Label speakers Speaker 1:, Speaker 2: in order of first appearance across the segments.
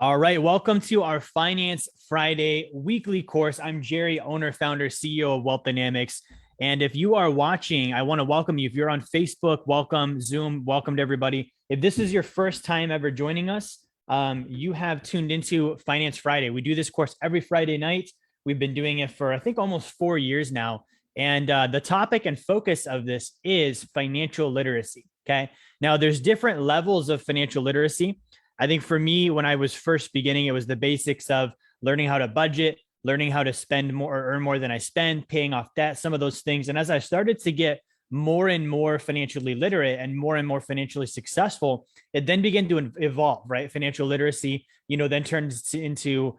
Speaker 1: All right, welcome to our Finance Friday weekly course. I'm Jerry, owner, founder, CEO of Wealth Dynamics. And if you are watching, I want to welcome you. If you're on Facebook, welcome, Zoom, welcome to everybody. If this is your first time ever joining us, you have tuned into Finance Friday. We do this course every Friday night. We've been doing it for, I think, almost 4 years now. And the topic and focus of this is financial literacy. Okay. Now, there's different levels of financial literacy. I think for me, when I was first beginning, it was the basics of learning how to budget, learning how to spend more or earn more than I spend, paying off debt, some of those things. And as I started to get more and more financially literate and more financially successful, it then began to evolve, right? Financial literacy, then turns into,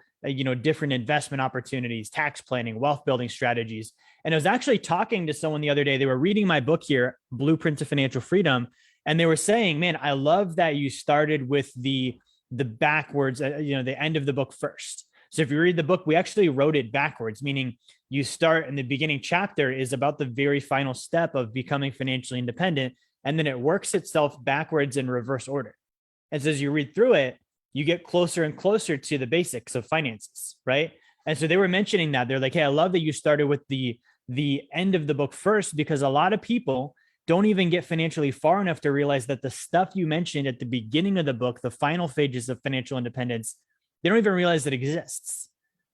Speaker 1: different investment opportunities, tax planning, wealth building strategies. And I was actually talking to someone the other day. They were reading my book here, Blueprint to Financial Freedom. And they were saying, man, I love that you started with the backwards, the end of the book first. So if you read the book, we actually wrote it backwards, meaning you start in the beginning chapter is about the very final step of becoming financially independent. And then it works itself backwards in reverse order. And so as you read through it, you get closer and closer to the basics of finances, right? And so they were mentioning that. They're like, hey, I love that you started with the end of the book first, because a lot of people don't even get financially far enough to realize that the stuff you mentioned at the beginning of the book, the final phases of financial independence, they don't even realize it exists,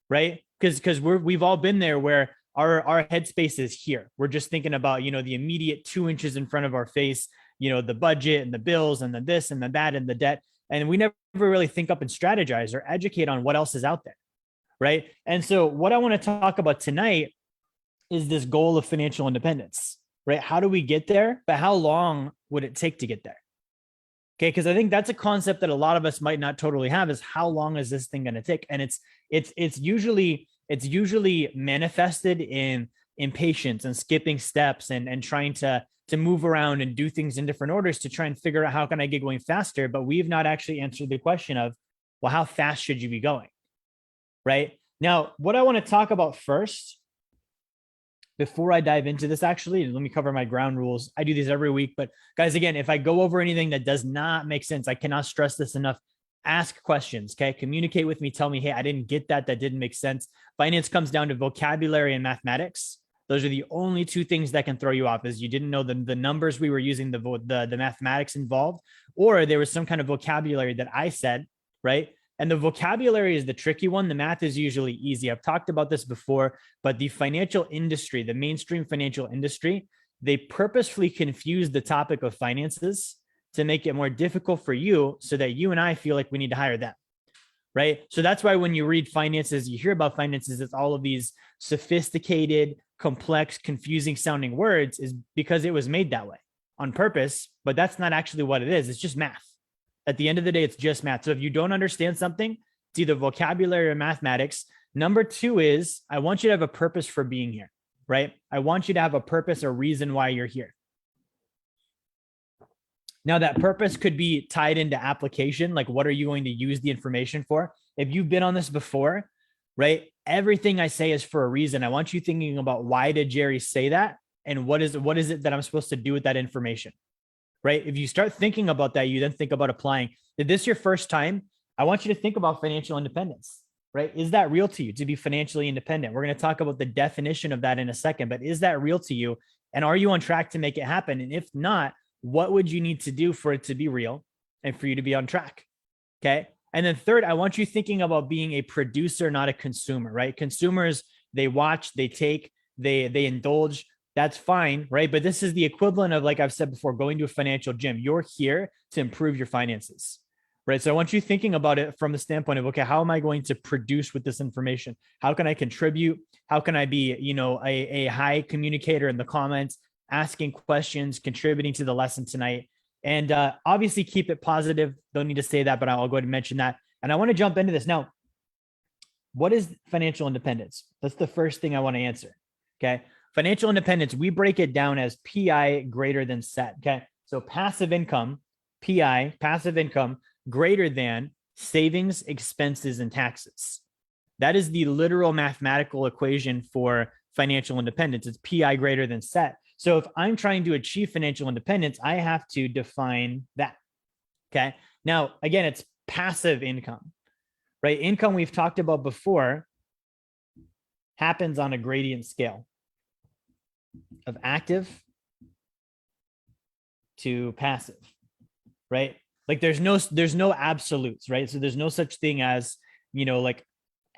Speaker 1: right? Because we've all been there where our headspace is here. We're just thinking about, the immediate 2 inches in front of our face, the budget and the bills and the this and the that and the debt. And we never really think up and strategize or educate on what else is out there, right? And so what I want to talk about tonight is this goal of financial independence. Right? How do we get there? But how long would it take to get there? Okay, because I think that's a concept that a lot of us might not totally have, is how long is this thing going to take? And it's usually manifested in impatience and skipping steps and trying to move around and do things in different orders to try and figure out how can I get going faster. But we've not actually answered the question of, well, how fast should you be going? Right? Now, what I want to talk about first, before I dive into this, actually, let me cover my ground rules. I do these every week, but guys, again, if I go over anything that does not make sense, I cannot stress this enough. Ask questions, okay? Communicate with me. Tell me, hey, I didn't get that. That didn't make sense. Finance comes down to vocabulary and mathematics. Those are the only two things that can throw you off, is you didn't know the numbers we were using, the mathematics involved, or there was some kind of vocabulary that I said, right? And the vocabulary is the tricky one. The math is usually easy. I've talked about this before, but the financial industry, the mainstream financial industry, they purposefully confuse the topic of finances to make it more difficult for you so that you and I feel like we need to hire them, right? So that's why when you read finances, you hear about finances, it's all of these sophisticated, complex, confusing sounding words, is because it was made that way on purpose, but that's not actually what it is. It's just math. At the end of the day, it's just math. So if you don't understand something, it's either vocabulary or mathematics. Number two is, I want you to have a purpose for being here, right? I want you to have a purpose or reason why you're here. Now, that purpose could be tied into application. Like, what are you going to use the information for? If you've been on this before, right? Everything I say is for a reason. I want you thinking about, why did Jerry say that? And what is it that I'm supposed to do with that information? Right? If you start thinking about that, you then think about applying. Is this your first time? I want you to think about financial independence, right? Is that real to you, to be financially independent? We're going to talk about the definition of that in a second, but is that real to you? And are you on track to make it happen? And if not, what would you need to do for it to be real and for you to be on track? Okay. And then third, I want you thinking about being a producer, not a consumer, right? Consumers, they watch, they take, they indulge. That's fine, right? But this is the equivalent of, like I've said before, going to a financial gym. You're here to improve your finances, right? So I want you thinking about it from the standpoint of, okay, how am I going to produce with this information? How can I contribute? How can I be, a high communicator in the comments, asking questions, contributing to the lesson tonight? And obviously keep it positive. Don't need to say that, but I'll go ahead and mention that. And I want to jump into this. Now, what is financial independence? That's the first thing I want to answer, okay? Financial independence, we break it down as PI greater than SET. Okay. So passive income, PI, passive income greater than savings, expenses, and taxes. That is the literal mathematical equation for financial independence. It's PI greater than SET. So if I'm trying to achieve financial independence, I have to define that. Okay. Now, again, it's passive income. right? Income we've talked about before happens on a gradient scale of active to passive, right? Like there's no absolutes, right? So there's no such thing as, like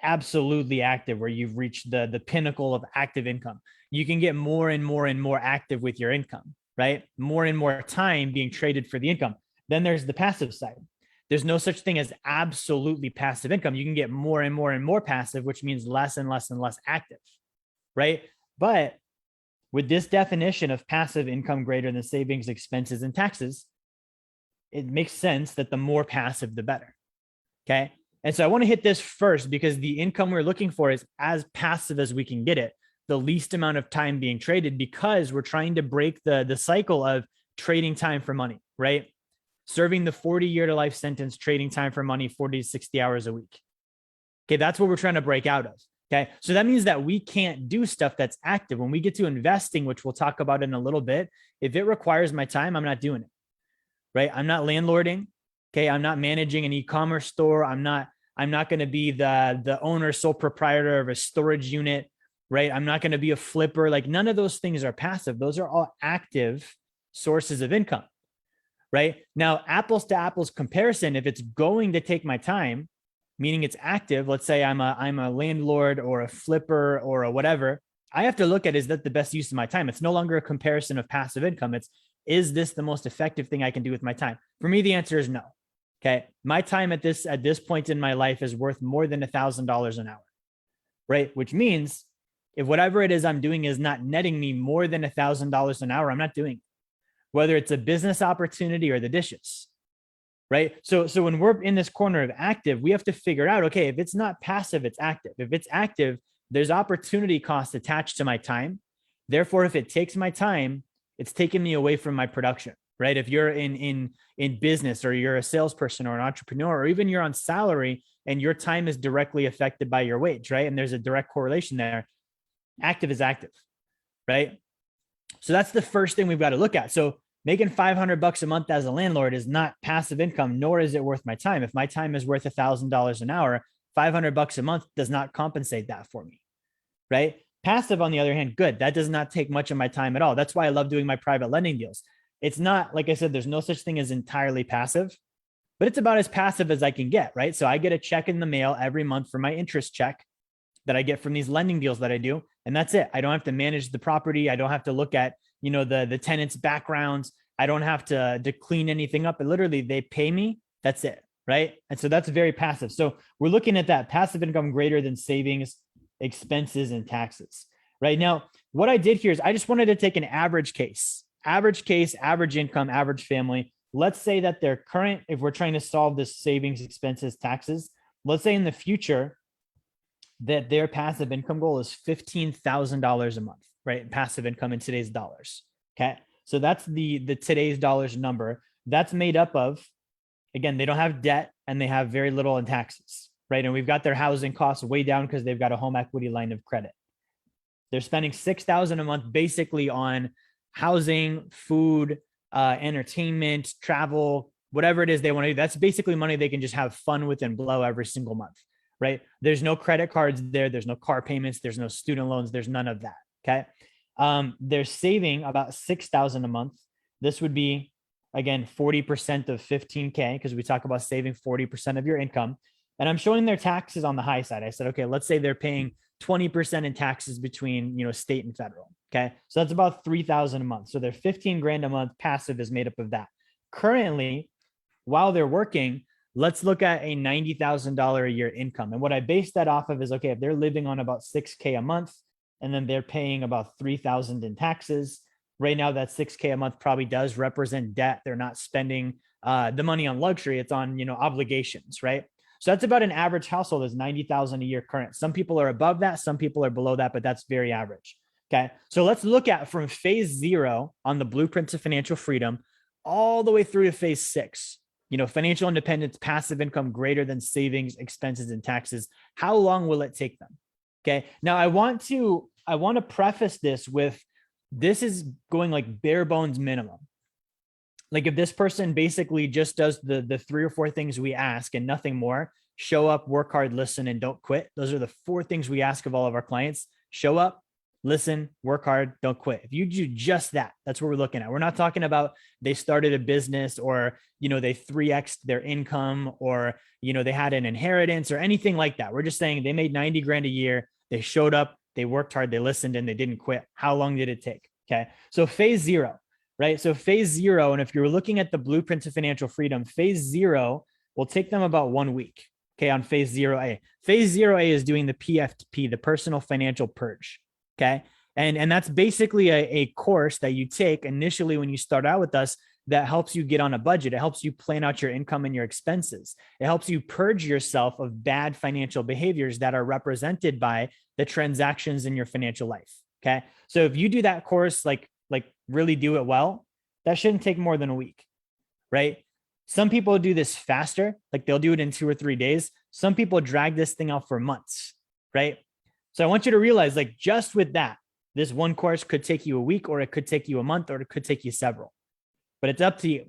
Speaker 1: absolutely active where you've reached the pinnacle of active income. You can get more and more and more active with your income, right? More and more time being traded for the income. Then there's the passive side. There's no such thing as absolutely passive income. You can get more and more and more passive, which means less and less and less active, right? But with this definition of passive income greater than savings, expenses, and taxes, it makes sense that the more passive, the better. Okay. And so I want to hit this first because the income we're looking for is as passive as we can get it, the least amount of time being traded, because we're trying to break the cycle of trading time for money, right? Serving the 40-year to life sentence, trading time for money, 40 to 60 hours a week. Okay. That's what we're trying to break out of. Okay. So that means that we can't do stuff that's active. When we get to investing, which we'll talk about in a little bit, if it requires my time, I'm not doing it, right? I'm not landlording. Okay. I'm not managing an e-commerce store. I'm not going to be the owner, sole proprietor of a storage unit, right? I'm not going to be a flipper. Like none of those things are passive. Those are all active sources of income, right? Now, apples to apples comparison, if it's going to take my time, meaning it's active, let's say I'm a landlord or a flipper or a whatever, I have to look at, is that the best use of my time? It's no longer a comparison of passive income. Is this the most effective thing I can do with my time? For me, the answer is no. Okay. My time at this point in my life is worth more than $1,000 an hour, right? Which means if whatever it is I'm doing is not netting me more than $1,000 an hour, I'm not doing it, whether it's a business opportunity or the dishes, right? So when we're in this corner of active, we have to figure out, okay, if it's not passive, it's active. If it's active, there's opportunity cost attached to my time. Therefore, if it takes my time, it's taking me away from my production, right? If you're in business, or you're a salesperson or an entrepreneur, or even you're on salary and your time is directly affected by your wage, right? And there's a direct correlation there. Active is active, right? So that's the first thing we've got to look at. So making $500 a month as a landlord is not passive income, nor is it worth my time. If my time is worth $1,000 an hour, $500 a month does not compensate that for me, right? Passive, on the other hand, good. That does not take much of my time at all. That's why I love doing my private lending deals. It's not, like I said, there's no such thing as entirely passive, but it's about as passive as I can get, right? So I get a check in the mail every month for my interest check that I get from these lending deals that I do. And that's it. I don't have to manage the property. I don't have to look at, the tenants' backgrounds. I don't have to clean anything up. And literally they pay me. That's it. Right. And so that's very passive. So we're looking at that passive income greater than savings, expenses, and taxes. Right now, what I did here is I just wanted to take an average case, average income, average family. Let's say that their current, if we're trying to solve this savings, expenses, taxes, let's say in the future that their passive income goal is $15,000 a month, right? Passive income in today's dollars. Okay. So that's the today's dollars number. That's made up of, again, they don't have debt and they have very little in taxes, right? And we've got their housing costs way down because they've got a home equity line of credit. They're spending $6,000 a month basically on housing, food, entertainment, travel, whatever it is they want to do. That's basically money they can just have fun with and blow every single month, right? There's no credit cards there. There's no car payments. There's no student loans. There's none of that. Okay. They're saving about $6,000 a month. This would be, again, 40% of 15K, because we talk about saving 40% of your income. And I'm showing their taxes on the high side. I said, okay, let's say they're paying 20% in taxes between, state and federal. Okay. So that's about 3,000 a month. So their 15 grand a month passive is made up of that. Currently, while they're working, let's look at a $90,000 a year income. And what I base that off of is, okay, if they're living on about 6K a month, and then they're paying about 3,000 in taxes. Right now, that 6K a month probably does represent debt. They're not spending the money on luxury. It's on, obligations, right? So that's about an average household is 90,000 a year current. Some people are above that. Some people are below that, but that's very average. Okay. So let's look at from phase 0 on the blueprint to financial freedom all the way through to phase 6, financial independence, passive income greater than savings, expenses, and taxes. How long will it take them? Okay. Now I want to preface this with, this is going like bare bones minimum. Like if this person basically just does the 3 or 4 things we ask and nothing more, show up, work hard, listen, and don't quit. Those are the 4 things we ask of all of our clients. Show up, listen, work hard, don't quit. If you do just that, that's what we're looking at. We're not talking about they started a business or, they 3x'd their income or, they had an inheritance or anything like that. We're just saying they made 90 grand a year. They showed up, they worked hard, they listened, and they didn't quit. How long did it take? Okay. So phase 0, right? So phase 0, and if you're looking at the blueprint to financial freedom, phase 0 will take them about 1 week. Okay. On phase 0A. Phase 0A is doing the PFP, the personal financial purge. Okay. And that's basically a course that you take initially when you start out with us that helps you get on a budget. It helps you plan out your income and your expenses. It helps you purge yourself of bad financial behaviors that are represented by the transactions in your financial life. Okay. So if you do that course, like really do it well, that shouldn't take more than a week, right? Some people do this faster, like they'll do it in 2 or 3 days. Some people drag this thing out for months, right? So I want you to realize, like, just with that, this one course could take you a week, or it could take you a month, or it could take you several, but it's up to you,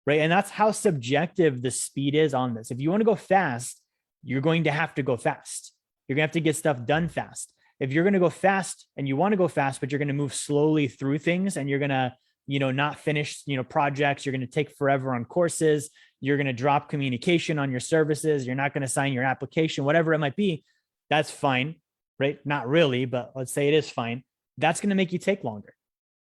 Speaker 1: right? And that's how subjective the speed is on this. If you want to go fast, you're going to have to go fast. You're going to have to get stuff done fast. If you're going to go fast and you want to go fast, but you're going to move slowly through things and you're going to, not finish, projects, you're going to take forever on courses, you're going to drop communication on your services, you're not going to sign your application, whatever it might be, that's fine, right? Not really, but let's say it is fine. That's going to make you take longer,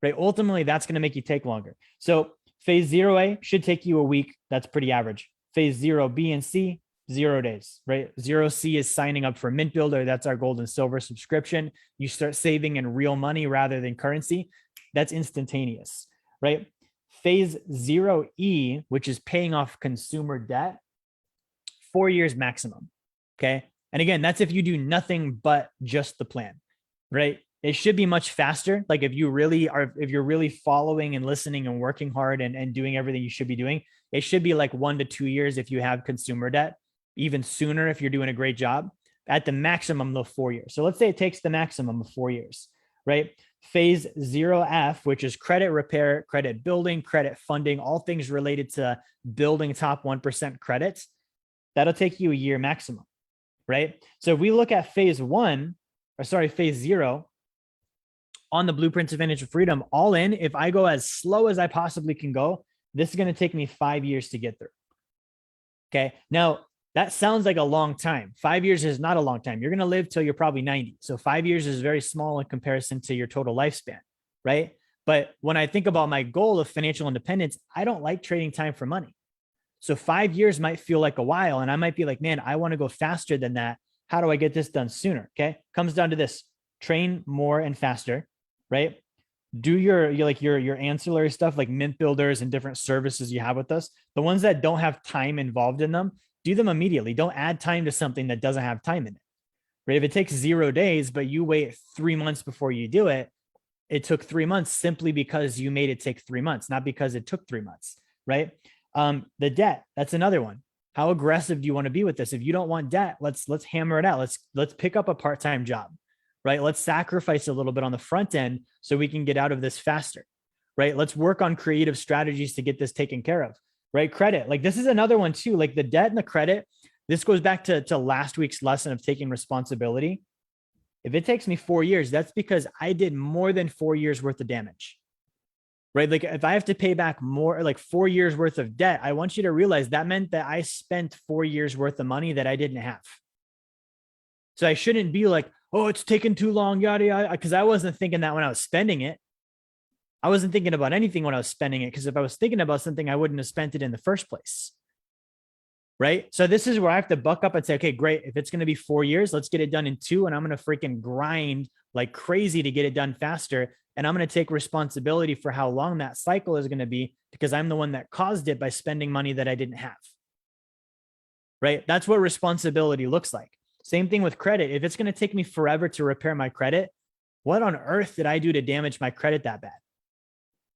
Speaker 1: right? Ultimately, that's going to make you take longer. So phase 0A should take you a week. That's pretty average. Phase 0B and C, 0 days, right? 0C is signing up for Mint Builder. That's our gold and silver subscription. You start saving in real money rather than currency. That's instantaneous, right? Phase 0E, which is paying off consumer debt, 4 years maximum. Okay. And again, that's if you do nothing but just the plan, right? It should be much faster. Like if you're really following and listening and working hard and doing everything you should be doing, it should be like 1 to 2 years if you have consumer debt, even sooner if you're doing a great job. At the maximum, though, 4 years. So let's say it takes the maximum of 4 years, right? Phase 0F, which is credit repair, credit building, credit funding, all things related to building top 1% credits, that'll take you a year maximum, right? So if we look at phase 0 on the blueprint to financial freedom, all in, if I go as slow as I possibly can go, this is going to take me 5 years to get through. Okay. Now, that sounds like a long time. 5 years is not a long time. You're going to live till you're probably 90. So 5 years is very small in comparison to your total lifespan, right? But when I think about my goal of financial independence, I don't like trading time for money. So 5 years might feel like a while. And I might be like, man, I want to go faster than that. How do I get this done sooner? Okay. Comes down to this: train more and faster, right? Do your ancillary stuff like Mint Builders and different services you have with us. The ones that don't have time involved in them, do them immediately. Don't add time to something that doesn't have time in it, right? If it takes 0 days, but you wait 3 months before you do it, it took 3 months simply because you made it take 3 months, not because it took 3 months, right? The debt, that's another one. How aggressive do you want to be with this? If you don't want debt, let's hammer it out. Let's pick up a part-time job, right? Let's sacrifice a little bit on the front end so we can get out of this faster, right? Let's work on creative strategies to get this taken care of, right? Credit, like this is another one too, like the debt and the credit. This goes back to last week's lesson of taking responsibility. If it takes me 4 years, that's because I did more than 4 years worth of damage, right? Like if I have to pay back more, like 4 years worth of debt, I want you to realize that meant that I spent 4 years worth of money that I didn't have. So I shouldn't be like, oh, it's taking too long, yada, yada, because I wasn't thinking that when I was spending it. I wasn't thinking about anything when I was spending it, because if I was thinking about something, I wouldn't have spent it in the first place, right? So this is where I have to buck up and say, okay, great. If it's going to be 4 years, let's get it done in 2. And I'm going to freaking grind like crazy to get it done faster. And I'm going to take responsibility for how long that cycle is going to be, because I'm the one that caused it by spending money that I didn't have, right? That's what responsibility looks like. Same thing with credit. If it's going to take me forever to repair my credit, what on earth did I do to damage my credit that bad?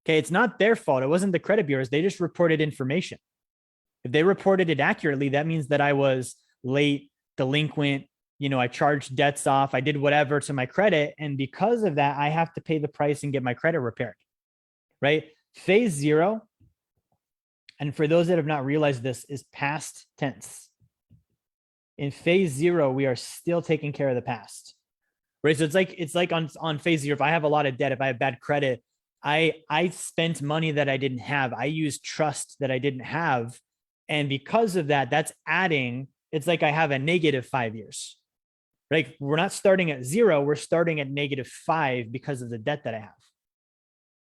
Speaker 1: Okay, it's not their fault. It wasn't the credit bureaus. They just reported information. If they reported it accurately, that means that I was late, delinquent, I charged debts off, I did whatever to my credit. And because of that, I have to pay the price and get my credit repaired, right? Phase 0, and for those that have not realized this, is past tense. In phase 0, we are still taking care of the past, right? So it's like on phase 0, if I have a lot of debt, if I have bad credit, I spent money that I didn't have. I used trust that I didn't have. And because of that, that's adding, it's like I have a negative 5 years, right? We're not starting at 0, we're starting at -5 because of the debt that I have,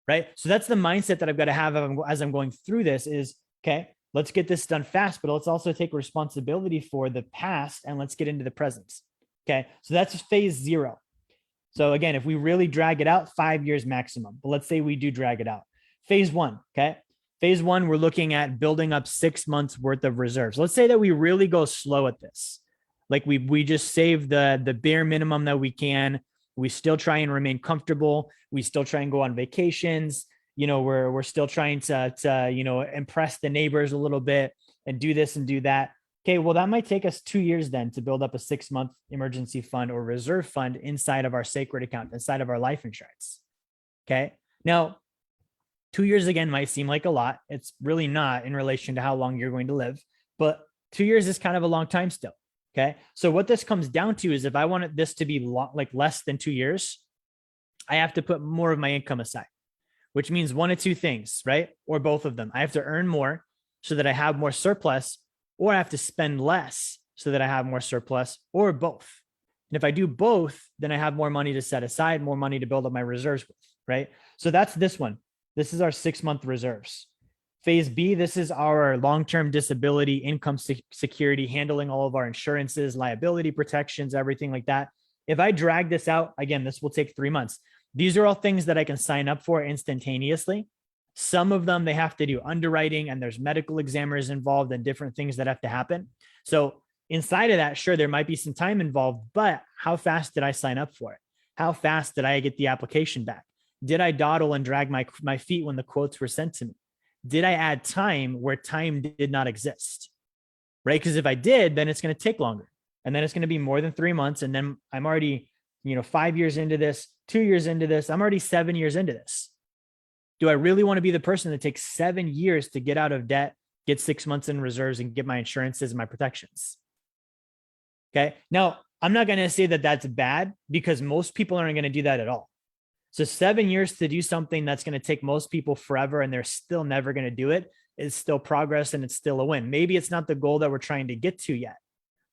Speaker 1: right? So that's the mindset that I've got to have as I'm going through this is, okay, let's get this done fast, but let's also take responsibility for the past and let's get into the present. Okay, so that's phase 0. So again, if we really drag it out, 5 years maximum, but let's say we do drag it out. Phase 1, okay? Phase 1, we're looking at building up 6 months worth of reserves. Let's say that we really go slow at this. Like we just save the bare minimum that we can. We still try and remain comfortable. We still try and go on vacations. You know, we're still trying to you know, impress the neighbors a little bit and do this and do that. Okay, well, that might take us 2 years then to build up a 6-month emergency fund or reserve fund inside of our sacred account, inside of our life insurance. Okay, now 2 years again might seem like a lot. It's really not in relation to how long you're going to live, but 2 years is kind of a long time still. Okay, so what this comes down to is if I want this to be like less than 2 years, I have to put more of my income aside, which means one of two things, right? Or both of them. I have to earn more so that I have more surplus, or I have to spend less so that I have more surplus, or both. And if I do both, then I have more money to set aside, more money to build up my reserves with, right? So that's this one. This is our 6-month reserves. Phase B, this is our long-term disability income security, handling all of our insurances, liability protections, everything like that. If I drag this out, again, this will take 3 months. These are all things that I can sign up for instantaneously. Some of them, they have to do underwriting and there's medical examiners involved and different things that have to happen. So inside of that, sure, there might be some time involved, but how fast did I sign up for it? How fast did I get the application back? Did I dawdle and drag my feet when the quotes were sent to me? Did I add time where time did not exist? Right? Because if I did, then it's going to take longer. And then it's going to be more than 3 months. And then I'm already, 5 years into this, 2 years into this. I'm already 7 years into this. Do I really want to be the person that takes 7 years to get out of debt, get 6 months in reserves and get my insurances and my protections? Okay. Now, I'm not going to say that that's bad because most people aren't going to do that at all. So 7 years to do something that's going to take most people forever and they're still never going to do it is still progress and it's still a win. Maybe it's not the goal that we're trying to get to yet,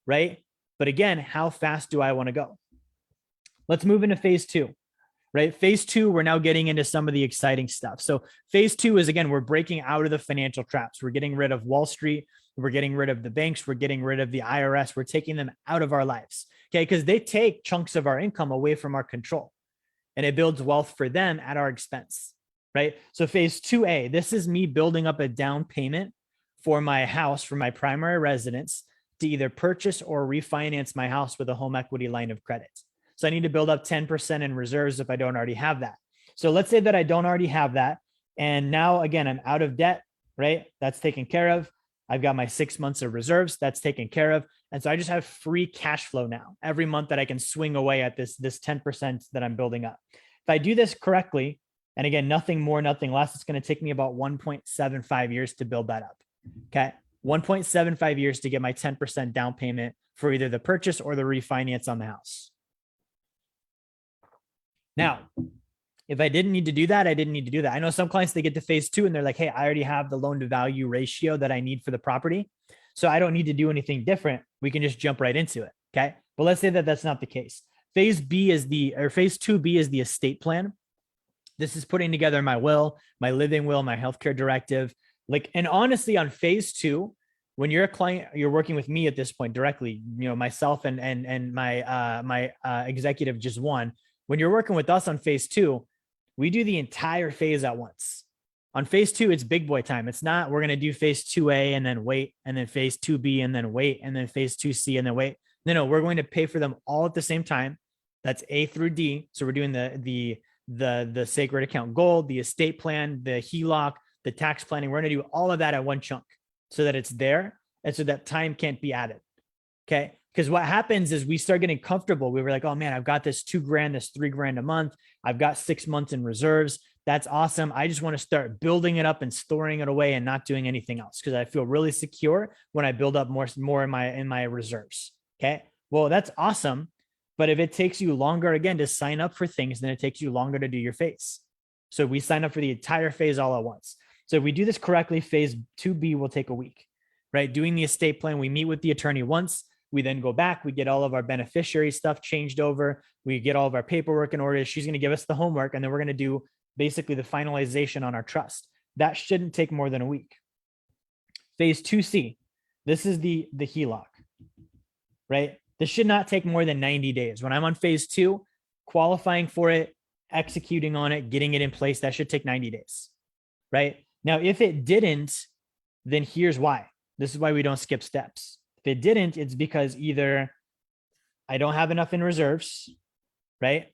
Speaker 1: right? But again, how fast do I want to go? Let's move into phase 2, right? Phase 2, we're now getting into some of the exciting stuff. So phase 2 is, again, we're breaking out of the financial traps. We're getting rid of Wall Street. We're getting rid of the banks. We're getting rid of the IRS. We're taking them out of our lives, okay? Because they take chunks of our income away from our control. And it builds wealth for them at our expense, right? So phase 2A, this is me building up a down payment for my house, for my primary residence, to either purchase or refinance my house with a home equity line of credit. So I need to build up 10% in reserves if I don't already have that. So let's say that I don't already have that. And now, again, I'm out of debt, right? That's taken care of. I've got my 6 months of reserves. That's taken care of. And so I just have free cash flow now every month that I can swing away at this 10% that I'm building up. If I do this correctly, and again, nothing more, nothing less, it's going to take me about 1.75 years to build that up. Okay. 1.75 years to get my 10% down payment for either the purchase or the refinance on the house. Now, if I didn't need to do that, I didn't need to do that. I know some clients, they get to phase 2 and they're like, hey, I already have the loan to value ratio that I need for the property, so I don't need to do anything different. We can just jump right into it. Okay. But let's say that that's not the case. Phase 2B is the estate plan. This is putting together my will, my living will, my healthcare directive. And honestly, on phase 2, when you're a client, you're working with me at this point directly, myself and my executive just one. When you're working with us on phase 2, we do the entire phase at once. On phase 2, it's big boy time. It's not, we're going to do phase 2A and then wait, and then phase 2B and then wait, and then phase 2C and then wait. No, we're going to pay for them all at the same time. That's A through D. So we're doing the sacred account gold, the estate plan, the HELOC, the tax planning. We're going to do all of that at one chunk so that it's there and so that time can't be added. Okay. Because what happens is we start getting comfortable. We were like, oh man, I've got this $2,000, this $3,000 a month. I've got 6 months in reserves. That's awesome. I just want to start building it up and storing it away and not doing anything else because I feel really secure when I build up more in my reserves. Okay. Well, that's awesome. But if it takes you longer again to sign up for things, then it takes you longer to do your phase. So we sign up for the entire phase all at once. So if we do this correctly, phase 2B will take a week, right? Doing the estate plan, we meet with the attorney once. We then go back, we get all of our beneficiary stuff changed over. We get all of our paperwork in order. She's going to give us the homework, and then we're going to do basically the finalization on our trust. That shouldn't take more than a week. Phase 2C, this is the HELOC, right? This should not take more than 90 days. When I'm on phase 2, qualifying for it, executing on it, getting it in place, that should take 90 days, right? Now, if it didn't, then here's why. This is why we don't skip steps. If it didn't, it's because either I don't have enough in reserves, right?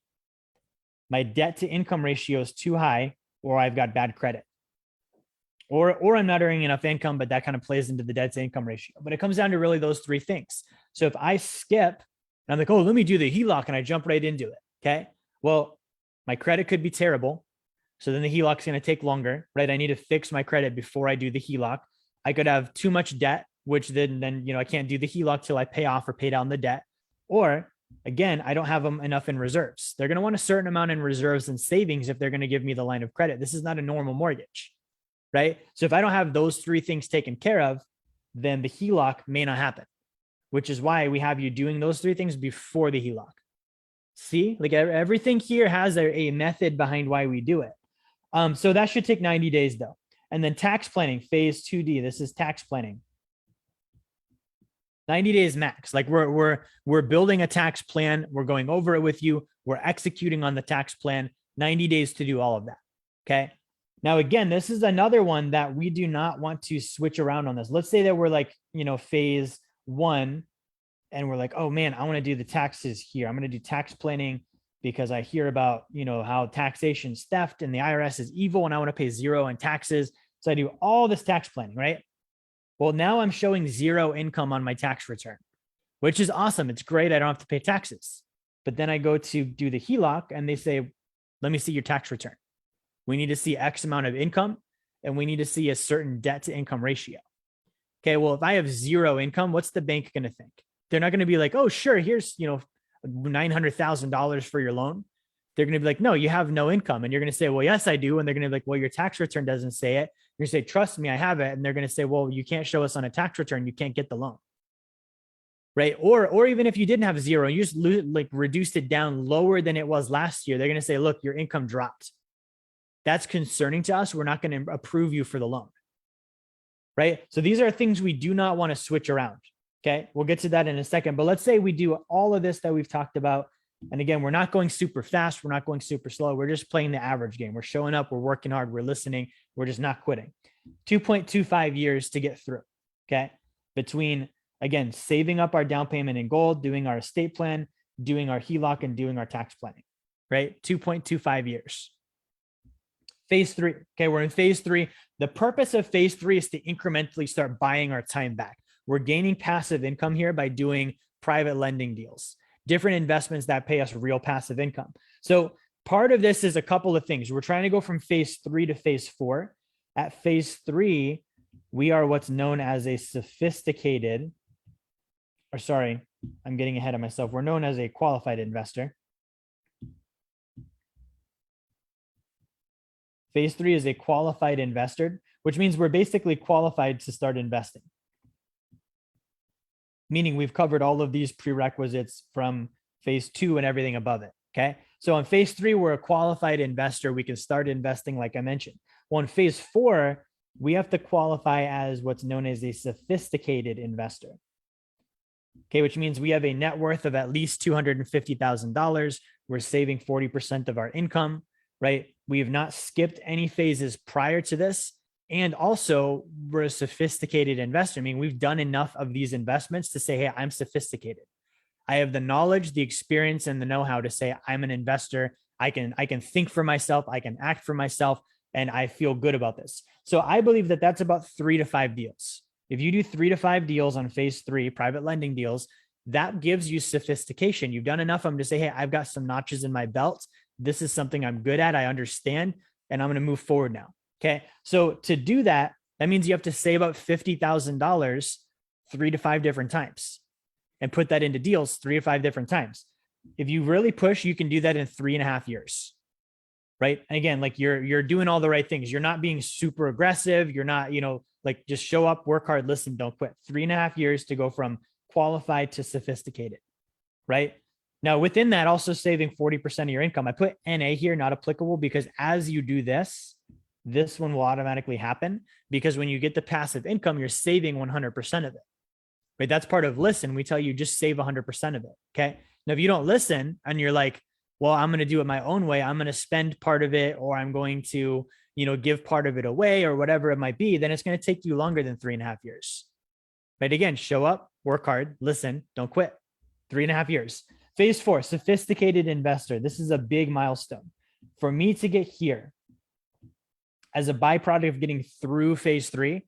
Speaker 1: My debt to income ratio is too high, or I've got bad credit. Or I'm not earning enough income, but that kind of plays into the debt to income ratio. But it comes down to really those three things. So if I skip and I'm like, oh, let me do the HELOC, and I jump right into it. Okay. Well, my credit could be terrible. So then the HELOC is going to take longer, right? I need to fix my credit before I do the HELOC. I could have too much debt, which then I can't do the HELOC till I pay off or pay down the debt. Or again, I don't have them enough in reserves. They're going to want a certain amount in reserves and savings if they're going to give me the line of credit. This is not a normal mortgage, right? So if I don't have those three things taken care of, then the HELOC may not happen, which is why we have you doing those three things before the HELOC. See, like everything here has a method behind why we do it. So that should take 90 days though. And then tax planning, phase 2D, this is tax planning. 90 days max. Like we're building a tax plan. We're going over it with you. We're executing on the tax plan, 90 days to do all of that. Okay. Now, again, this is another one that we do not want to switch around on this. Let's say that we're like, phase 1 and we're like, oh man, I want to do the taxes here. I'm going to do tax planning because I hear about, how taxation is theft and the IRS is evil and I want to pay zero in taxes. So I do all this tax planning, right? Well, now I'm showing zero income on my tax return, which is awesome. It's great. I don't have to pay taxes. But then I go to do the HELOC and they say, let me see your tax return. We need to see X amount of income and we need to see a certain debt to income ratio. Okay, well, if I have zero income, what's the bank going to think? They're not going to be like, oh, sure, here's, $900,000 for your loan. They're going to be like, no, you have no income. And you're going to say, well, yes, I do. And they're going to be like, well, your tax return doesn't say it. You're going to say, trust me, I have it. And they're going to say, well, you can't show us on a tax return. You can't get the loan. Right. Or even if you didn't have zero, you just reduced it down lower than it was last year. They're going to say, look, your income dropped. That's concerning to us. We're not going to approve you for the loan. Right. So these are things we do not want to switch around. Okay. We'll get to that in a second. But let's say we do all of this that we've talked about. And again, we're not going super fast. We're not going super slow. We're just playing the average game. We're showing up. We're working hard. We're listening. We're just not quitting. 2.25 years to get through. Okay. Between, again, saving up our down payment in gold, doing our estate plan, doing our HELOC, and doing our tax planning, right? 2.25 years. Phase 3. Okay. We're in phase 3. The purpose of phase 3 is to incrementally start buying our time back. We're gaining passive income here by doing private lending deals, different investments that pay us real passive income. So part of this is a couple of things. We're trying to go from phase 3 to phase 4. At phase 3, we are what's known as a sophisticated, or sorry, I'm getting ahead of myself. We're known as a qualified investor. Phase 3 is a qualified investor, which means we're basically qualified to start investing. Meaning we've covered all of these prerequisites from phase 2 and everything above it. Okay. So on phase 3, we're a qualified investor. We can start investing, like I mentioned. Well, in phase 4, we have to qualify as what's known as a sophisticated investor. Okay. Which means we have a net worth of at least $250,000. We're saving 40% of our income, right? We have not skipped any phases prior to this. And also, we're a sophisticated investor. I mean, we've done enough of these investments to say, hey, I'm sophisticated. I have the knowledge, the experience, and the know-how to say I'm an investor. I can think for myself. I can act for myself. And I feel good about this. So I believe that that's about 3 to 5 deals. If you do 3 to 5 deals on phase 3, private lending deals, that gives you sophistication. You've done enough of them to say, hey, I've got some notches in my belt. This is something I'm good at. I understand. And I'm going to move forward now. Okay. So to do that, that means you have to save up $50,000 3 to 5 different times. and put that into deals 3 to 5 different times. If you really push, you can do that in 3.5 years. Right. And again, like you're doing all the right things. You're not being super aggressive. You're not, like just show up, work hard, listen, don't quit. 3.5 years to go from qualified to sophisticated. Right. Now, within that, also saving 40% of your income. I put NA here, not applicable, because as you do this one will automatically happen, because when you get the passive income, you're saving 100% of it. Right. That's part of listen. We tell you just save 100% of it. Okay. Now, if you don't listen and you're like, well, I'm going to do it my own way, I'm going to spend part of it, or I'm going to, give part of it away, or whatever it might be, then it's going to take you longer than 3.5 years. Right. Again, show up, work hard, listen, don't quit. 3.5 years. Phase 4, sophisticated investor. This is a big milestone. For me to get here, as a byproduct of getting through phase 3,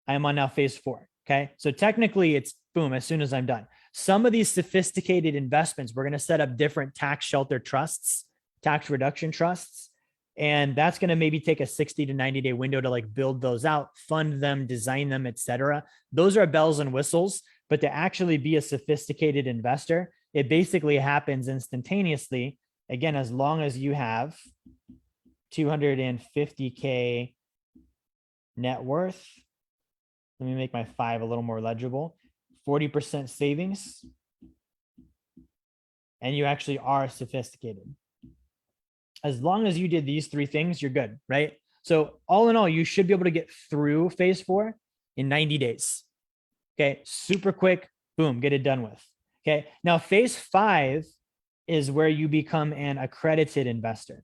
Speaker 1: I am on now phase 4. Okay. So technically it's boom, as soon as I'm done. Some of these sophisticated investments, we're going to set up different tax shelter trusts, tax reduction trusts. And that's going to maybe take a 60 to 90-day window to like build those out, fund them, design them, etc. Those are bells and whistles, but to actually be a sophisticated investor, it basically happens instantaneously. Again, as long as you have 250K net worth. Let me make my 5 a little more legible. 40% savings. And you actually are sophisticated. As long as you did these 3 things, you're good, right? So all in all, you should be able to get through phase 4 in 90 days. Okay, super quick, boom, get it done with. Okay, now phase 5 is where you become an accredited investor.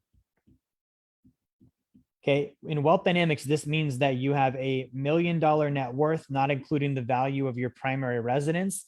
Speaker 1: Okay, in Wealth Dynamics, this means that you have a $1 million net worth, not including the value of your primary residence.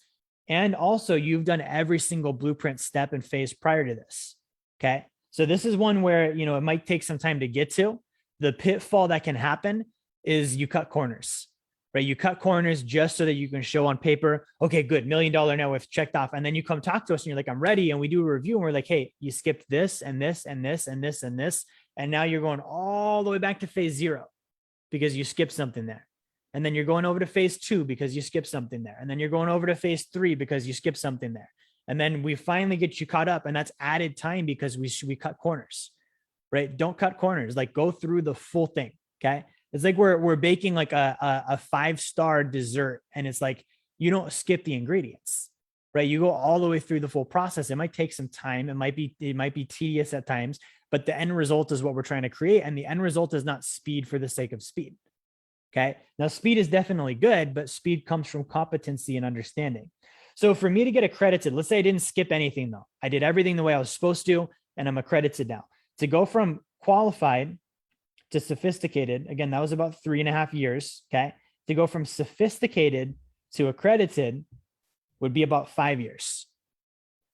Speaker 1: And also you've done every single blueprint step and phase prior to this. Okay, so this is one where, it might take some time to get to. The pitfall that can happen is you cut corners, right? You cut corners just so that you can show on paper, okay, good, $1 million net worth checked off. And then you come talk to us and you're like, I'm ready. And we do a review and we're like, hey, you skipped this and this and this and this and this. And now you're going all the way back to phase 0 because you skipped something there. And then you're going over to phase 2 because you skipped something there. And then you're going over to phase 3 because you skipped something there. And then we finally get you caught up, and that's added time because we cut corners, right? Don't cut corners, like go through the full thing. Okay. It's like we're baking like a 5-star dessert, and it's like, you don't skip the ingredients, right? You go all the way through the full process. It might take some time. It might be tedious at times, but the end result is what we're trying to create. And the end result is not speed for the sake of speed. Okay. Now, speed is definitely good, but speed comes from competency and understanding. So for me to get accredited, let's say I didn't skip anything though. I did everything the way I was supposed to, and I'm accredited now. To go from qualified to sophisticated, again, that was about 3.5 years. Okay. To go from sophisticated to accredited would be about 5 years.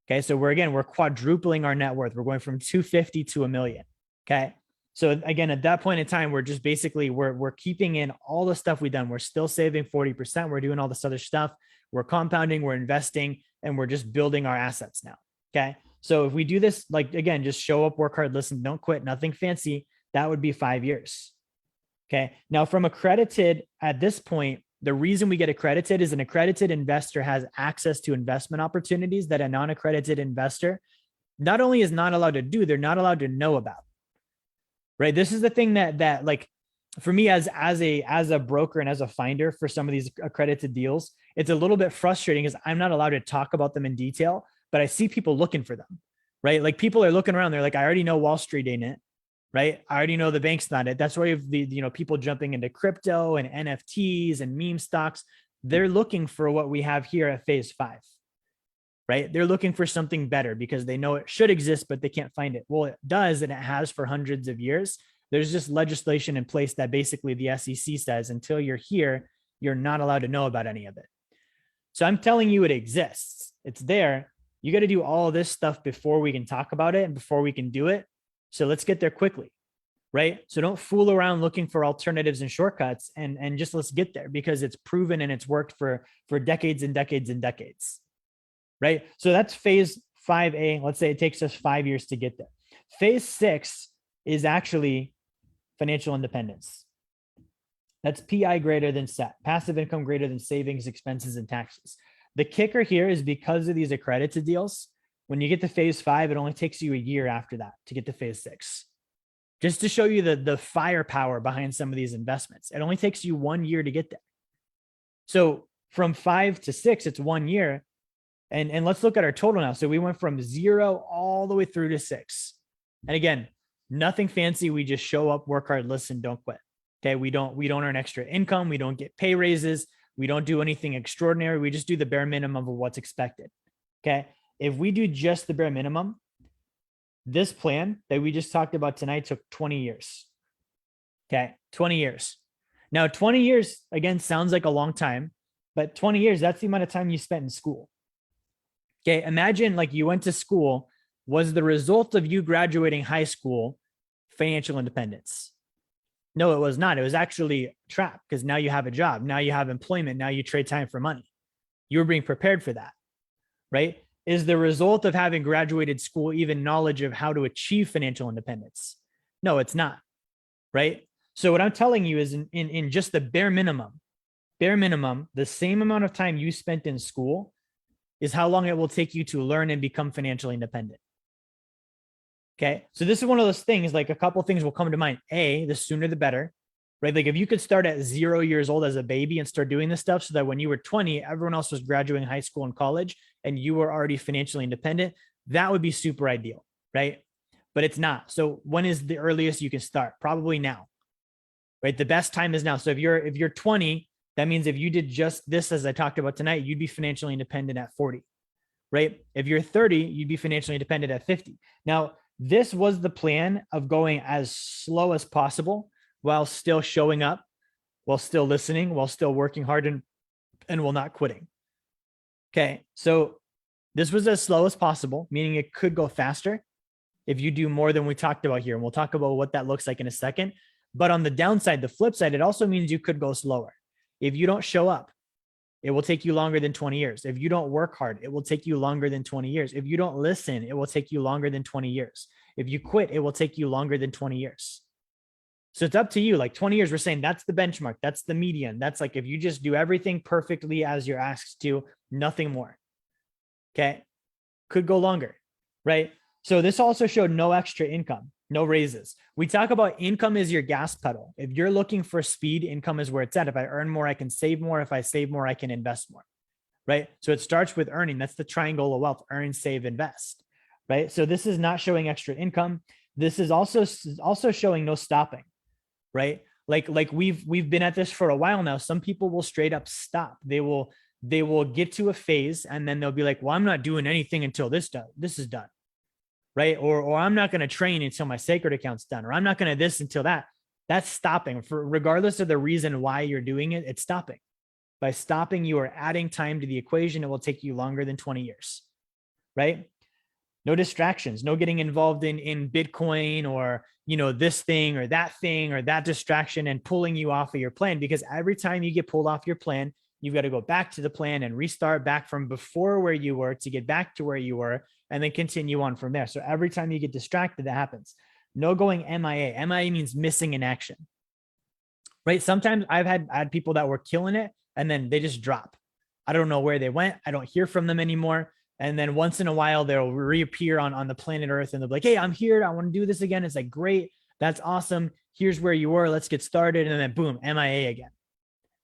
Speaker 1: Okay. So we're quadrupling our net worth. We're going from 250 to $1 million. Okay. So again, at that point in time, we're just basically, we're keeping in all the stuff we've done. We're still saving 40%. We're doing all this other stuff. We're compounding, we're investing, and we're just building our assets now. Okay. So if we do this, like, again, just show up, work hard, listen, don't quit, nothing fancy, that would be 5 years. Okay. Now from accredited at this point, the reason we get accredited is an accredited investor has access to investment opportunities that a non-accredited investor not only is not allowed to do, they're not allowed to know about. Right. This is the thing that like, for me as a broker and as a finder for some of these accredited deals, it's a little bit frustrating because I'm not allowed to talk about them in detail, but I see people looking for them, right? Like people are looking around. They're like, I already know Wall Street ain't it, right? I already know the bank's not it. That's why you have the, people jumping into crypto and NFTs and meme stocks. They're looking for what we have here at phase 5, right? They're looking for something better because they know it should exist, but they can't find it. Well, it does, and it has for hundreds of years. There's just legislation in place that basically the SEC says, until you're here, you're not allowed to know about any of it. So I'm telling you it exists. It's there. You got to do all of this stuff before we can talk about it and before we can do it. So let's get there quickly, right? So don't fool around looking for alternatives and shortcuts, and just let's get there because it's proven and it's worked for decades and decades and decades, right? So that's phase 5A. Let's say it takes us 5 years to get there. Phase 6 is actually financial independence. That's PI greater than SET, passive income greater than savings, expenses, and taxes. The kicker here is because of these accredited deals, when you get to phase 5, it only takes you a year after that to get to phase 6. Just to show you the firepower behind some of these investments. It only takes you 1 year to get there. So from 5 to 6, it's 1 year. And let's look at our total now. So we went from 0 all the way through to 6. And again, nothing fancy. We just show up, work hard, listen, don't quit. Okay. We don't earn extra income. We don't get pay raises. We don't do anything extraordinary. We just do the bare minimum of what's expected. Okay. If we do just the bare minimum, this plan that we just talked about tonight took 20 years. Okay. 20 years. Now, 20 years, again, sounds like a long time, but 20 years, that's the amount of time you spent in school. Okay. Imagine like you went to school. Was the result of you graduating high school financial independence? No, it was not. It was actually a trap because now you have a job. Now you have employment. Now you trade time for money. You were being prepared for that, right? Is the result of having graduated school even knowledge of how to achieve financial independence? No, it's not, right? So what I'm telling you is in just the bare minimum, the same amount of time you spent in school is how long it will take you to learn and become financially independent. Okay. So this is one of those things, like a couple of things will come to mind. A, the sooner the better, right? Like if you could start at 0 years old as a baby and start doing this stuff so that when you were 20, everyone else was graduating high school and college and you were already financially independent, that would be super ideal, right? But it's not. So when is the earliest you can start? Probably now, right? The best time is now. So if you're 20, that means if you did just this, as I talked about tonight, you'd be financially independent at 40, right? If you're 30, you'd be financially independent at 50. Now, this was the plan of going as slow as possible while still showing up, while still listening, while still working hard and while not quitting. Okay. So this was as slow as possible, meaning it could go faster if you do more than we talked about here. And we'll talk about what that looks like in a second. But on the downside, the flip side, it also means you could go slower. If you don't show up, it will take you longer than 20 years. If you don't work hard, it will take you longer than 20 years. If you don't listen, it will take you longer than 20 years. If you quit, it will take you longer than 20 years. So it's up to you. Like 20 years, we're saying that's the benchmark. That's the median. That's like if you just do everything perfectly as you're asked to, nothing more. Okay. Could go longer, right? So this also showed no extra income, no raises. We talk about income is your gas pedal. If you're looking for speed, income is where it's at. If I earn more, I can save more. If I save more, I can invest more, right? So it starts with earning. That's the triangle of wealth: earn, save, invest, right? So this is not showing extra income. This is also showing no stopping, right? Like we've been at this for a while now. Some people will straight up stop. They will get to a phase and then they'll be like, well, I'm not doing anything until this is done. Right. Or I'm not going to train until my sacred account's done, or I'm not going to this until that. That's stopping. For regardless of the reason why you're doing it, it's stopping. By stopping, you are adding time to the equation. It will take you longer than 20 years. Right. No distractions, no getting involved in Bitcoin or, this thing or that distraction and pulling you off of your plan, because every time you get pulled off your plan, you've got to go back to the plan and restart back from before where you were to get back to where you were and then continue on from there. So every time you get distracted, that happens. No going MIA. MIA means missing in action, right? Sometimes I've had people that were killing it and then they just drop. I don't know where they went. I don't hear from them anymore. And then once in a while, they'll reappear on the planet Earth and they'll be like, hey, I'm here. I want to do this again. It's like, great. That's awesome. Here's where you were. Let's get started. And then boom, MIA again,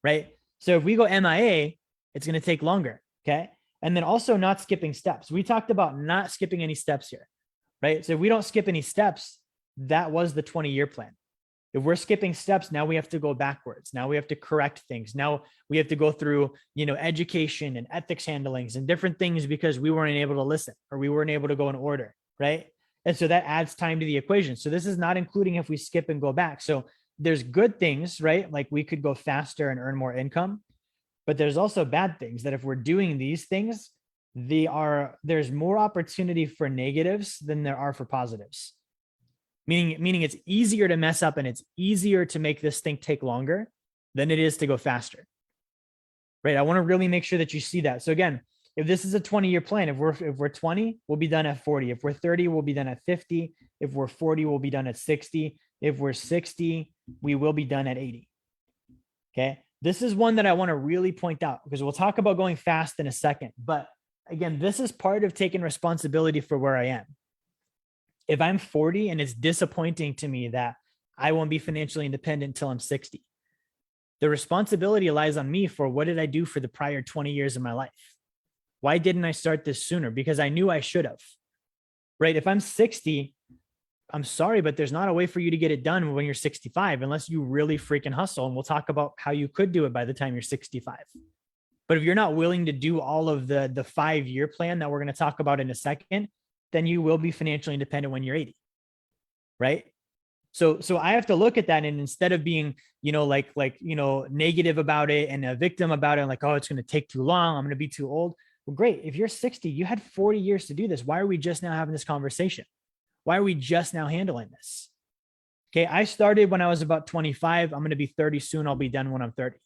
Speaker 1: right? So if we go MIA, it's going to take longer. Okay. And then also not skipping steps. We talked about not skipping any steps here, right? So if we don't skip any steps, that was the 20-year plan. If we're skipping steps, now we have to go backwards. Now we have to correct things. Now we have to go through, education and ethics handlings and different things because we weren't able to listen or we weren't able to go in order, right? And so that adds time to the equation. So this is not including if we skip and go back. So there's good things, right? Like we could go faster and earn more income, but there's also bad things that if we're doing these things, there's more opportunity for negatives than there are for positives. Meaning it's easier to mess up and it's easier to make this thing take longer than it is to go faster, right? I want to really make sure that you see that. So again, if this is a 20-year plan, if we're 20, we'll be done at 40. If we're 30, we'll be done at 50. If we're 40, we'll be done at 60. If we're 60, we will be done at 80. Okay. This is one that I want to really point out because we'll talk about going fast in a second. But again, this is part of taking responsibility for where I am. If I'm 40 and it's disappointing to me that I won't be financially independent until I'm 60, the responsibility lies on me for what did I do for the prior 20 years of my life? Why didn't I start this sooner? Because I knew I should have, right? If I'm 60, I'm sorry, but there's not a way for you to get it done when you're 65 unless you really freaking hustle. And we'll talk about how you could do it by the time you're 65. But if you're not willing to do all of the 5-year plan that we're going to talk about in a second, then you will be financially independent when you're 80, right? So I have to look at that, and instead of being, negative about it and a victim about it, like, oh, it's going to take too long, I'm going to be too old. Well, great. If you're 60, you had 40 years to do this. Why are we just now having this conversation? Why are we just now handling this? Okay. I started when I was about 25. I'm going to be 30 soon. I'll be done when I'm 30.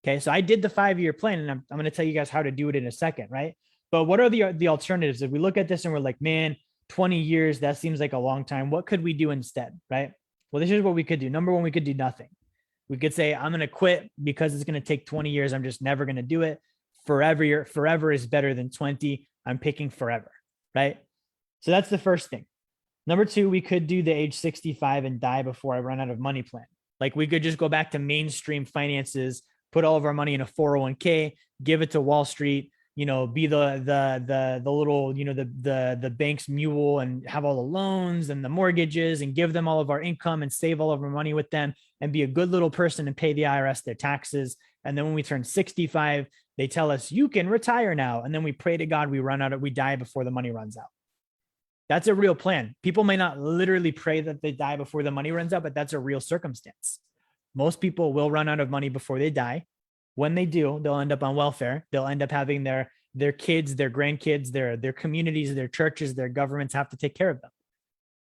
Speaker 1: Okay. So I did the 5-year plan, and I'm going to tell you guys how to do it in a second. Right. But what are the alternatives? If we look at this and we're like, man, 20 years, that seems like a long time. What could we do instead? Right. Well, this is what we could do. Number one, we could do nothing. We could say, I'm going to quit because it's going to take 20 years. I'm just never going to do it. Forever is better than 20. I'm picking forever. Right. So that's the first thing. Number two, we could do the age 65 and die before I run out of money plan. Like we could just go back to mainstream finances, put all of our money in a 401k, give it to Wall Street, be the little, the bank's mule, and have all the loans and the mortgages and give them all of our income and save all of our money with them and be a good little person and pay the IRS their taxes. And then when we turn 65, they tell us you can retire now. And then we pray to God, we die before the money runs out. That's a real plan. People may not literally pray that they die before the money runs out, but that's a real circumstance. Most people will run out of money before they die. When they do, they'll end up on welfare. They'll end up having their kids, their grandkids, their communities, their churches, their governments have to take care of them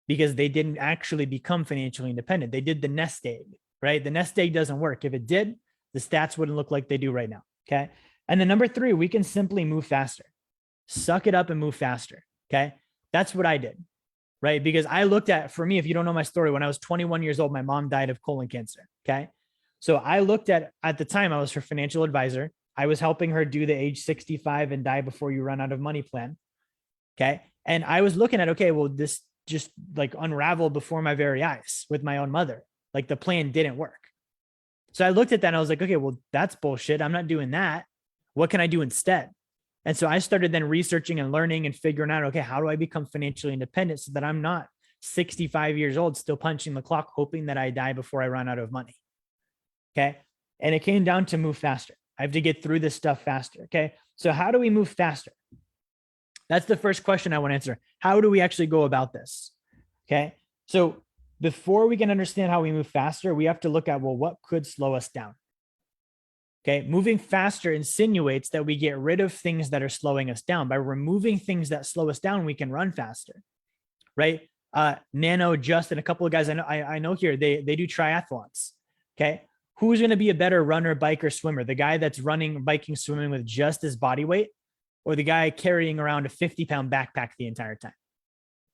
Speaker 1: because they didn't actually become financially independent. They did the nest egg, right? The nest egg doesn't work. If it did, the stats wouldn't look like they do right now. Okay. And then number three, we can simply move faster. Suck it up and move faster. Okay. That's what I did, right? Because I looked at, for me, if you don't know my story, when I was 21 years old, my mom died of colon cancer. Okay. So I looked at the time, I was her financial advisor. I was helping her do the age 65 and die before you run out of money plan. Okay. And I was looking at, okay, well, this just like unraveled before my very eyes with my own mother. Like the plan didn't work. So I looked at that and I was like, okay, well, that's bullshit. I'm not doing that. What can I do instead? And so I started then researching and learning and figuring out, okay, how do I become financially independent so that I'm not 65 years old, still punching the clock, hoping that I die before I run out of money. Okay. And it came down to move faster. I have to get through this stuff faster. Okay. So how do we move faster? That's the first question I want to answer. How do we actually go about this? Okay. So before we can understand how we move faster, we have to look at, well, what could slow us down? Okay. Moving faster insinuates that we get rid of things that are slowing us down. By removing things that slow us down, we can run faster, right? Nano, Justin, a couple of guys I know here, they do triathlons. Okay. Who's going to be a better runner, biker, swimmer? The guy that's running, biking, swimming with just his body weight, or the guy carrying around a 50-pound backpack the entire time?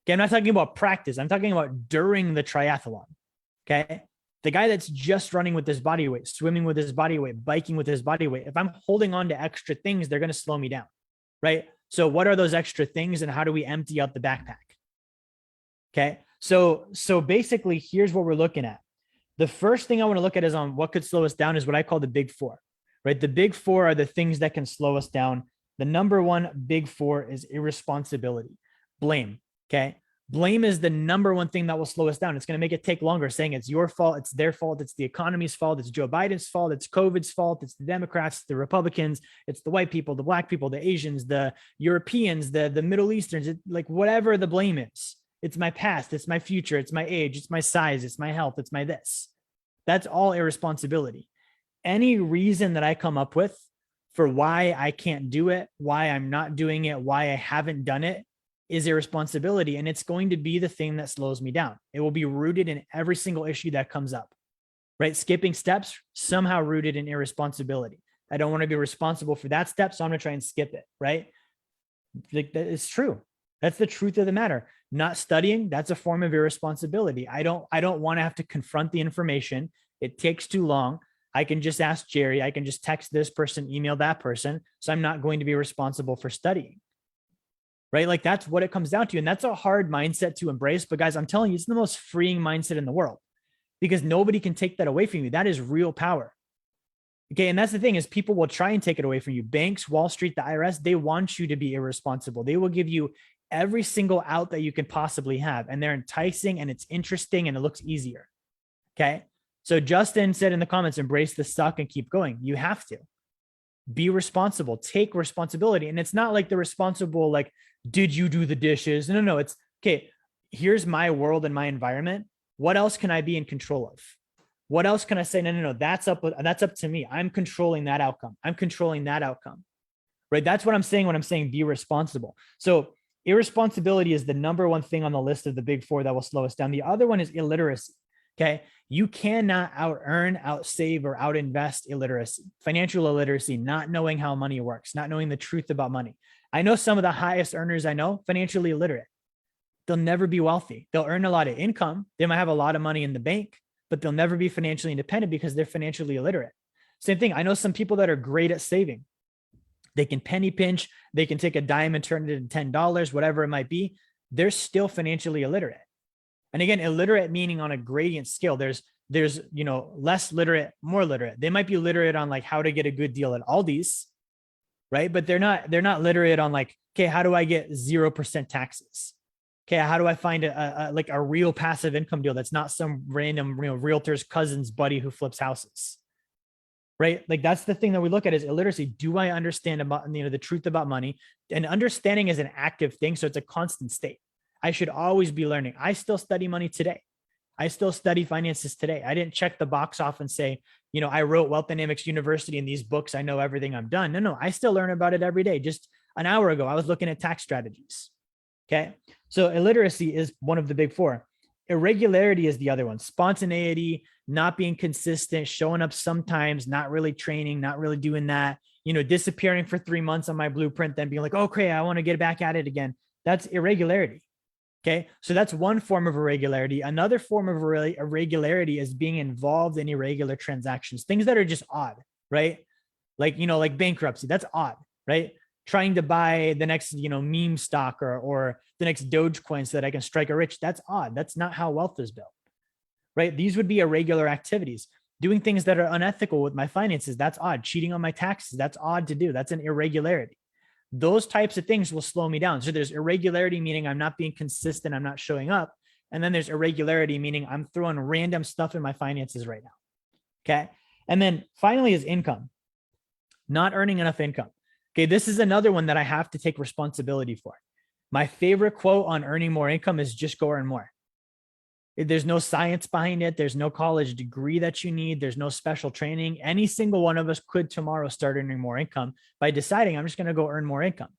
Speaker 1: Okay. I'm not talking about practice. I'm talking about during the triathlon. Okay. The guy that's just running with his body weight, swimming with his body weight, biking with his body weight, if I'm holding on to extra things, they're going to slow me down, right? So what are those extra things and how do we empty out the backpack? Okay. So basically here's what we're looking at. The first thing I want to look at is on what could slow us down is what I call the big four, right? The big four are the things that can slow us down. The number one big four is irresponsibility, blame. Okay. Blame is the number one thing that will slow us down. It's going to make it take longer, saying it's your fault, it's their fault, it's the economy's fault, it's Joe Biden's fault, it's COVID's fault, it's the Democrats, the Republicans, it's the white people, the black people, the Asians, the Europeans, the Middle Easterns, like whatever the blame is. It's my past, it's my future, it's my age, it's my size, it's my health, it's my this. That's all irresponsibility. Any reason that I come up with for why I can't do it, why I'm not doing it, why I haven't done it, is irresponsibility. And it's going to be the thing that slows me down. It will be rooted in every single issue that comes up, right? Skipping steps, somehow rooted in irresponsibility. I don't want to be responsible for that step, so I'm going to try and skip it, right? Like, that is true. That's the truth of the matter. Not studying, that's a form of irresponsibility. I don't want to have to confront the information. It takes too long. I can just ask Jerry. I can just text this person, email that person. So I'm not going to be responsible for studying. Right? Like that's what it comes down to. And that's a hard mindset to embrace. But guys, I'm telling you, it's the most freeing mindset in the world because nobody can take that away from you. That is real power. Okay. And that's the thing is people will try and take it away from you. Banks, Wall Street, the IRS, they want you to be irresponsible. They will give you every single out that you can possibly have. And they're enticing and it's interesting and it looks easier. Okay. So Justin said in the comments, embrace the suck and keep going. You have to be responsible, take responsibility. And it's not like the responsible, like, did you do the dishes? No, it's okay. Here's my world and my environment. What else can I be in control of? What else can I say? No, that's up to me. I'm controlling that outcome. I'm controlling that outcome, right? That's what I'm saying when I'm saying be responsible. So irresponsibility is the number one thing on the list of the big four that will slow us down. The other one is illiteracy. Okay. You cannot out earn, out save, or out invest illiteracy, financial illiteracy, not knowing how money works, not knowing the truth about money. I know some of the highest earners I know, financially illiterate. They'll never be wealthy. They'll earn a lot of income. They might have a lot of money in the bank, but they'll never be financially independent because they're financially illiterate. Same thing. I know some people that are great at saving. They can penny pinch. They can take a dime and turn it into $10, whatever it might be. They're still financially illiterate. And again, illiterate meaning on a gradient scale. There's, less literate, more literate. They might be literate on like how to get a good deal at Aldi's, right? But they're not literate on like, okay, how do I get 0% taxes? Okay, how do I find a real passive income deal that's not some random realtor's cousin's buddy who flips houses, right? Like that's the thing that we look at is illiteracy. Do I understand about the truth about money? And understanding is an active thing, so it's a constant state. I should always be learning. I still study money today. I still study finances today. I didn't check the box off and say, I wrote Wealth Dynamics University in these books. I know everything. I'm done. No, I still learn about it every day. Just an hour ago, I was looking at tax strategies. Okay. So illiteracy is one of the big four. Irregularity is the other one. Spontaneity, not being consistent, showing up sometimes, not really training, not really doing that, disappearing for 3 months on my blueprint, then being like, okay, I want to get back at it again. That's irregularity. Okay. So that's one form of irregularity. Another form of irregularity is being involved in irregular transactions, things that are just odd, right? Like bankruptcy, that's odd, right? Trying to buy the next, meme stock or the next Dogecoin so that I can strike a rich. That's odd. That's not how wealth is built, right? These would be irregular activities. Doing things that are unethical with my finances. That's odd. Cheating on my taxes. That's odd to do. That's an irregularity. Those types of things will slow me down. So there's irregularity, meaning I'm not being consistent. I'm not showing up. And then there's irregularity, meaning I'm throwing random stuff in my finances right now. Okay. And then finally is income, not earning enough income. Okay, this is another one that I have to take responsibility for. My favorite quote on earning more income is just go earn more. There's no science behind it. There's no college degree that you need. There's no special training. Any single one of us could tomorrow start earning more income by deciding I'm just going to go earn more income.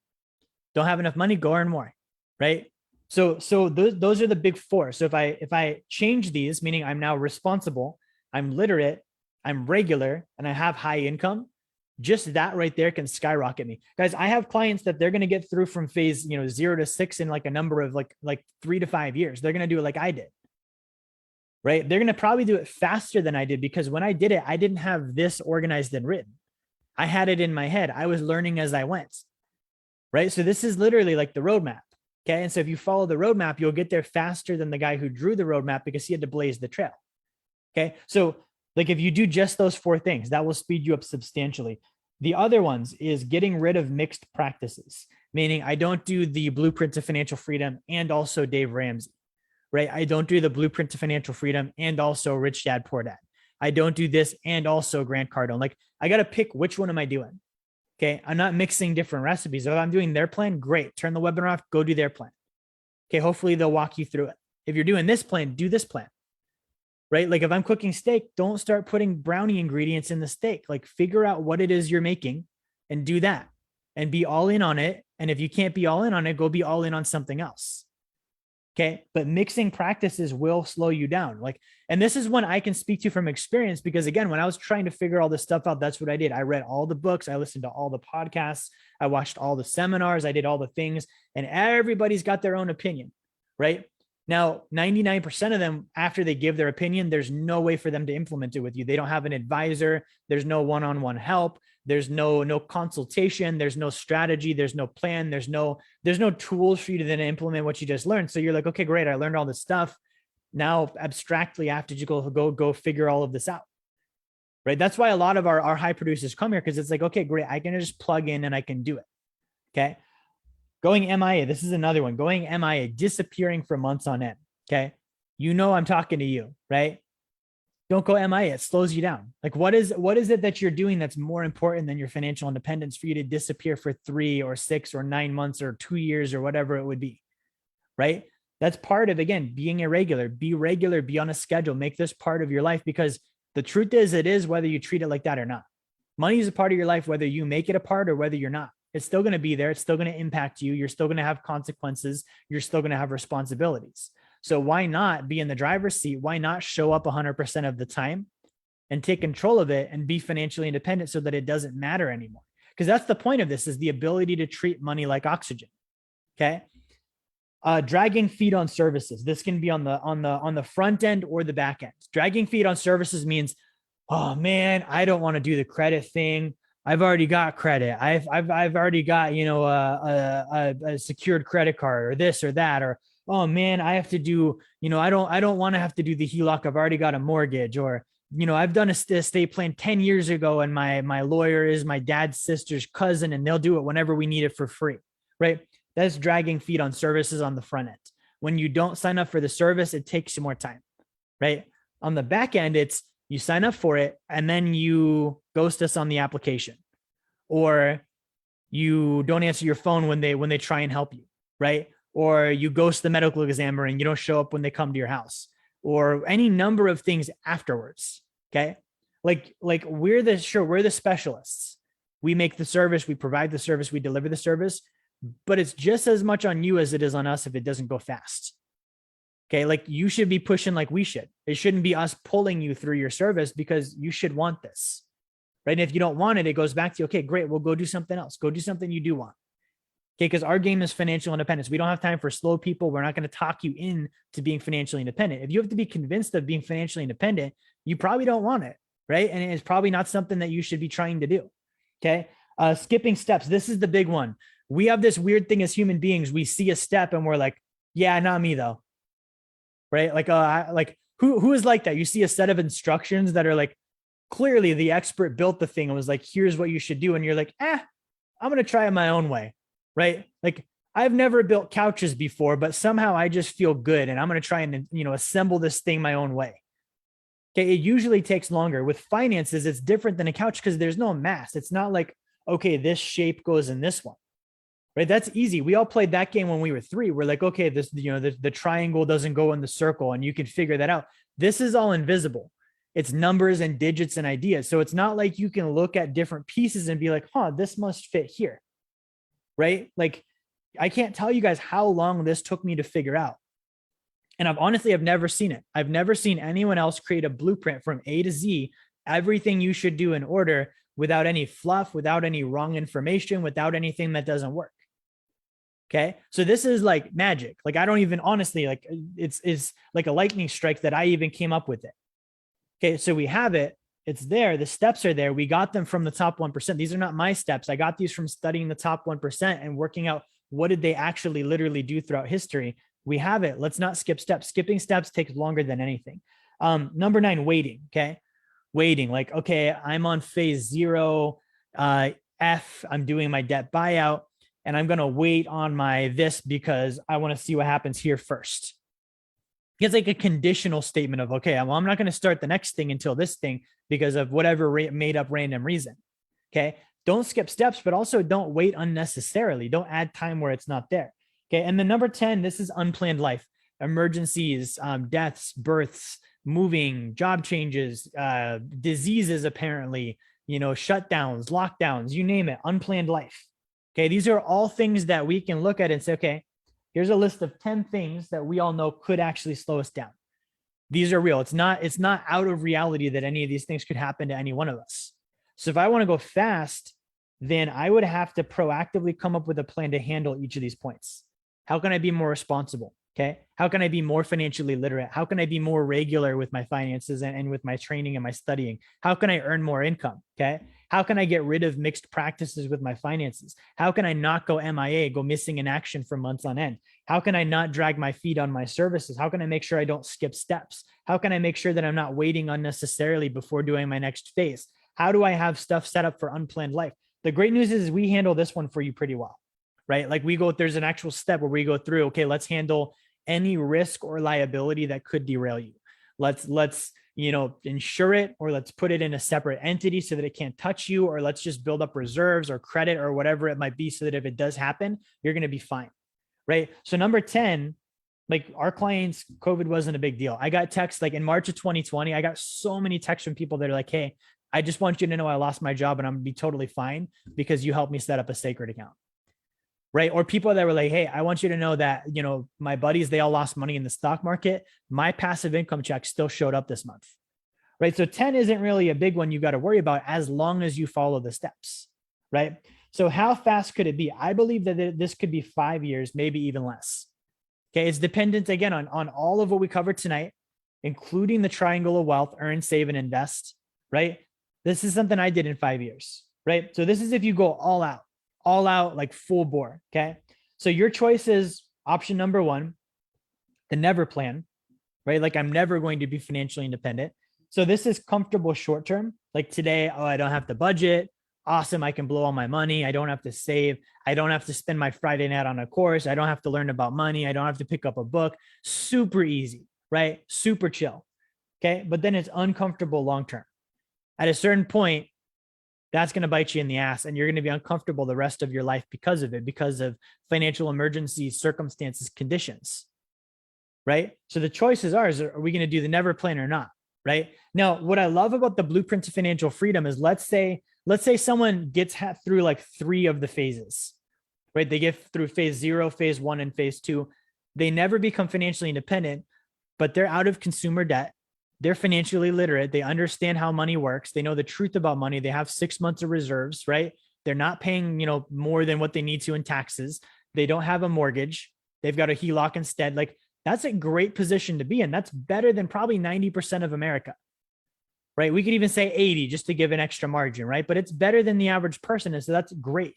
Speaker 1: Don't have enough money, go earn more, right? So those are the big four. So if I change these, meaning I'm now responsible, I'm literate, I'm regular, and I have high income, just that right there can skyrocket me. Guys, I have clients that they're going to get through from phase 0 to 6 in like a number of like 3 to 5 years. They're going to do it like I did, right? They're going to probably do it faster than I did because when I did it, I didn't have this organized and written. I had it in my head. I was learning as I went, right? So this is literally like the roadmap. Okay. And so if you follow the roadmap, you'll get there faster than the guy who drew the roadmap because he had to blaze the trail. Okay. So like if you do just those 4 things, that will speed you up substantially. The other ones is getting rid of mixed practices, meaning I don't do the blueprint to financial freedom and also Dave Ramsey, right? I don't do the blueprint to financial freedom and also Rich Dad Poor Dad. I don't do this and also Grant Cardone. Like I got to pick which one am I doing? Okay. I'm not mixing different recipes. If I'm doing their plan, great. Turn the webinar off, go do their plan. Okay. Hopefully they'll walk you through it. If you're doing this plan, do this plan. Right? Like if I'm cooking steak, don't start putting brownie ingredients in the steak. Like figure out what it is you're making and do that and be all in on it. And if you can't be all in on it, go be all in on something else. Okay. But mixing practices will slow you down. And this is one I can speak to from experience, because again, when I was trying to figure all this stuff out, that's what I did. I read all the books. I listened to all the podcasts. I watched all the seminars. I did all the things, and everybody's got their own opinion, right? Now, 99% of them, after they give their opinion, there's no way for them to implement it with you. They don't have an advisor. There's no one-on-one help. There's no consultation. There's no strategy. There's no plan. There's no tools for you to then implement what you just learned. So you're like, okay, great. I learned all this stuff. Now, abstractly, after you go figure all of this out, right? That's why a lot of our high producers come here, because it's like, okay, great. I can just plug in and I can do it. Okay. Going MIA. This is another one. Going MIA, disappearing for months on end. Okay. You know, I'm talking to you, right? Don't go MIA. It slows you down. Like, what is it that you're doing that's more important than your financial independence for you to disappear for 3 or 6 or 9 months or 2 years or whatever it would be, right? That's part of, again, being irregular. Be regular, be on a schedule, make this part of your life, because the truth is, it is whether you treat it like that or not. Money is a part of your life, whether you make it a part or whether you're not. It's still going to be there. It's still going to impact you. You're still going to have consequences. You're still going to have responsibilities. So why not be in the driver's seat? Why not show up 100% of the time and take control of it and be financially independent so that it doesn't matter anymore? Because that's the point of this, is the ability to treat money like oxygen. Okay. Dragging feet on services. This can be on the front end or the back end. Dragging feet on services means, oh man, I don't want to do the credit thing. I've already got credit. I've already got, a secured credit card or this or that, or, oh man, I have to do, I don't want to have to do the HELOC. I've already got a mortgage, or, I've done a estate plan 10 years ago and my lawyer is my dad's sister's cousin and they'll do it whenever we need it for free, right? That's dragging feet on services on the front end. When you don't sign up for the service, it takes you more time, right? On the back end, it's you sign up for it and then you ghost us on the application, or you don't answer your phone when they try and help you, right? Or you ghost the medical examiner and you don't show up when they come to your house, or any number of things afterwards. Okay. Like we're the specialists. We make the service, we provide the service, we deliver the service, but it's just as much on you as it is on us if it doesn't go fast. Okay. Like you should be pushing like we should. It shouldn't be us pulling you through your service, because you should want this, right? And if you don't want it, it goes back to, okay, great. We'll go do something else. Go do something you do want. Okay. Because our game is financial independence. We don't have time for slow people. We're not going to talk you into being financially independent. If you have to be convinced of being financially independent, you probably don't want it, right? And it's probably not something that you should be trying to do. Okay. Skipping steps. This is the big one. We have this weird thing as human beings. We see a step and we're like, yeah, not me though. Right? Like, who is like that? You see a set of instructions that are like, clearly the expert built the thing and was like, here's what you should do. And you're like, I'm going to try it my own way. Right? Like, I've never built couches before, but somehow I just feel good. And I'm going to try and, assemble this thing my own way. Okay. It usually takes longer. With finances, it's different than a couch because there's no mass. It's not like, okay, this shape goes in this one. Right? That's easy. We all played that game when we were 3. We're like, okay, this, the triangle doesn't go in the circle and you can figure that out. This is all invisible. It's numbers and digits and ideas. So it's not like you can look at different pieces and be like, this must fit here. Right? Like, I can't tell you guys how long this took me to figure out. And I've never seen it. I've never seen anyone else create a blueprint from A to Z, everything you should do in order, without any fluff, without any wrong information, without anything that doesn't work. Okay. So this is like magic. Like, I don't even honestly, like, it's like a lightning strike that I even came up with it. Okay. So we have it. It's there. The steps are there. We got them from the top 1%. These are not my steps. I got these from studying the top 1% and working out what did they actually literally do throughout history. We have it. Let's not skip steps. Skipping steps takes longer than anything. Number 9, waiting. Okay. Waiting. Like, okay, I'm on phase 0, F, I'm doing my debt buyout. And I'm going to wait on my this because I want to see what happens here first. It's like a conditional statement of, okay, well, I'm not going to start the next thing until this thing because of whatever made up random reason. Okay. Don't skip steps, but also don't wait unnecessarily. Don't add time where it's not there. Okay. And then number 10, this is unplanned life, emergencies, deaths, births, moving, job changes, diseases, apparently, shutdowns, lockdowns, you name it, unplanned life. Okay, these are all things that we can look at and say, okay, here's a list of 10 things that we all know could actually slow us down. These are real. It's not out of reality that any of these things could happen to any one of us. So if I want to go fast, then I would have to proactively come up with a plan to handle each of these points. How can I be more responsible? Okay. How can I be more financially literate? How can I be more regular with my finances and with my training and my studying? How can I earn more income? Okay. How can I get rid of mixed practices with my finances? How can I not go MIA, go missing in action for months on end? How can I not drag my feet on my services? How can I make sure I don't skip steps? How can I make sure that I'm not waiting unnecessarily before doing my next phase? How do I have stuff set up for unplanned life? The great news is we handle this one for you pretty well, right? Like there's an actual step where we go through, okay, let's handle any risk or liability that could derail you. Let's insure it, or let's put it in a separate entity so that it can't touch you, or let's just build up reserves or credit or whatever it might be so that if it does happen, you're going to be fine, right? So number 10, like our clients, COVID wasn't a big deal. I got texts like in March of 2020, I got so many texts from people that are like, hey, I just want you to know I lost my job and I'm going to be totally fine because you helped me set up a sacred account. Right. Or people that were like, hey, I want you to know that, my buddies, they all lost money in the stock market. My passive income check still showed up this month. Right. So 10 isn't really a big one you got to worry about as long as you follow the steps. Right. So how fast could it be? I believe that this could be 5 years, maybe even less. Okay. It's dependent again on all of what we covered tonight, including the triangle of wealth, earn, save, and invest. Right. This is something I did in 5 years. Right. So this is if you go all out, like full bore. Okay. So your choice is option number 1, the never plan, right? Like I'm never going to be financially independent. So this is comfortable short-term. Like today, I don't have to budget. Awesome. I can blow all my money. I don't have to save. I don't have to spend my Friday night on a course. I don't have to learn about money. I don't have to pick up a book. Super easy, right? Super chill. Okay. But then it's uncomfortable long-term. At a certain point, that's going to bite you in the ass and you're going to be uncomfortable the rest of your life because of it, because of financial emergencies, circumstances, conditions, right? So the choices are we going to do the never plan or not, right? Now, what I love about the blueprint to financial freedom is let's say someone gets through like 3 of the phases, right? They get through phase 0, phase 1, and phase 2. They never become financially independent, but they're out of consumer debt. They're financially literate. They understand how money works. They know the truth about money. They have 6 months of reserves, right? They're not paying, more than what they need to in taxes. They don't have a mortgage. They've got a HELOC instead. Like that's a great position to be in. That's better than probably 90% of America, right? We could even say 80 just to give an extra margin, right? But it's better than the average person. And so that's great.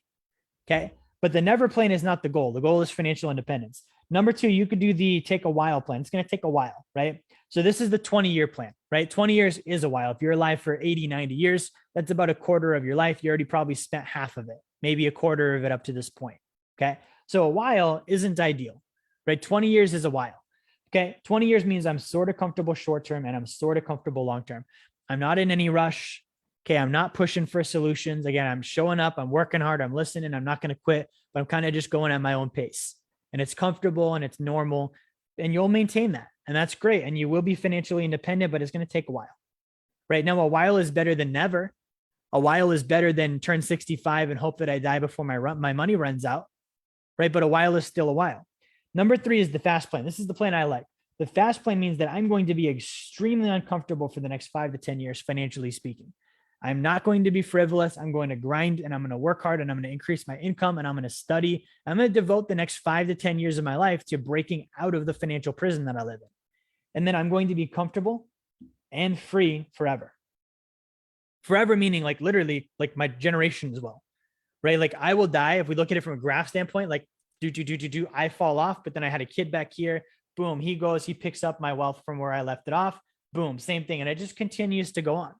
Speaker 1: Okay. But the never plan is not the goal. The goal is financial independence. Number 2, you could do the take a while plan. It's going to take a while, right? So this is the 20-year plan, right? 20 years is a while. If you're alive for 80, 90 years, that's about a quarter of your life. You already probably spent half of it, maybe a quarter of it up to this point. Okay. So a while isn't ideal, right? 20 years is a while. Okay. 20 years means I'm sort of comfortable short-term and I'm sort of comfortable long-term. I'm not in any rush. Okay. I'm not pushing for solutions. Again, I'm showing up, I'm working hard, I'm listening, I'm not going to quit, but I'm kind of just going at my own pace and it's comfortable and it's normal and you'll maintain that. And that's great. And you will be financially independent, but it's going to take a while. Right now, a while is better than never. A while is better than turn 65 and hope that I die before my money runs out. Right. But a while is still a while. Number 3 is the fast plan. This is the plan I like. The fast plan means that I'm going to be extremely uncomfortable for the next 5 to 10 years, financially speaking. I'm not going to be frivolous. I'm going to grind and I'm going to work hard and I'm going to increase my income and I'm going to study. I'm going to devote the next 5 to 10 years of my life to breaking out of the financial prison that I live in. And then I'm going to be comfortable and free forever. Forever meaning like literally like my generation as well, right? Like I will die if we look at it from a graph standpoint, like I fall off, but then I had a kid back here. Boom, he goes, he picks up my wealth from where I left it off. Boom, same thing. And it just continues to go on.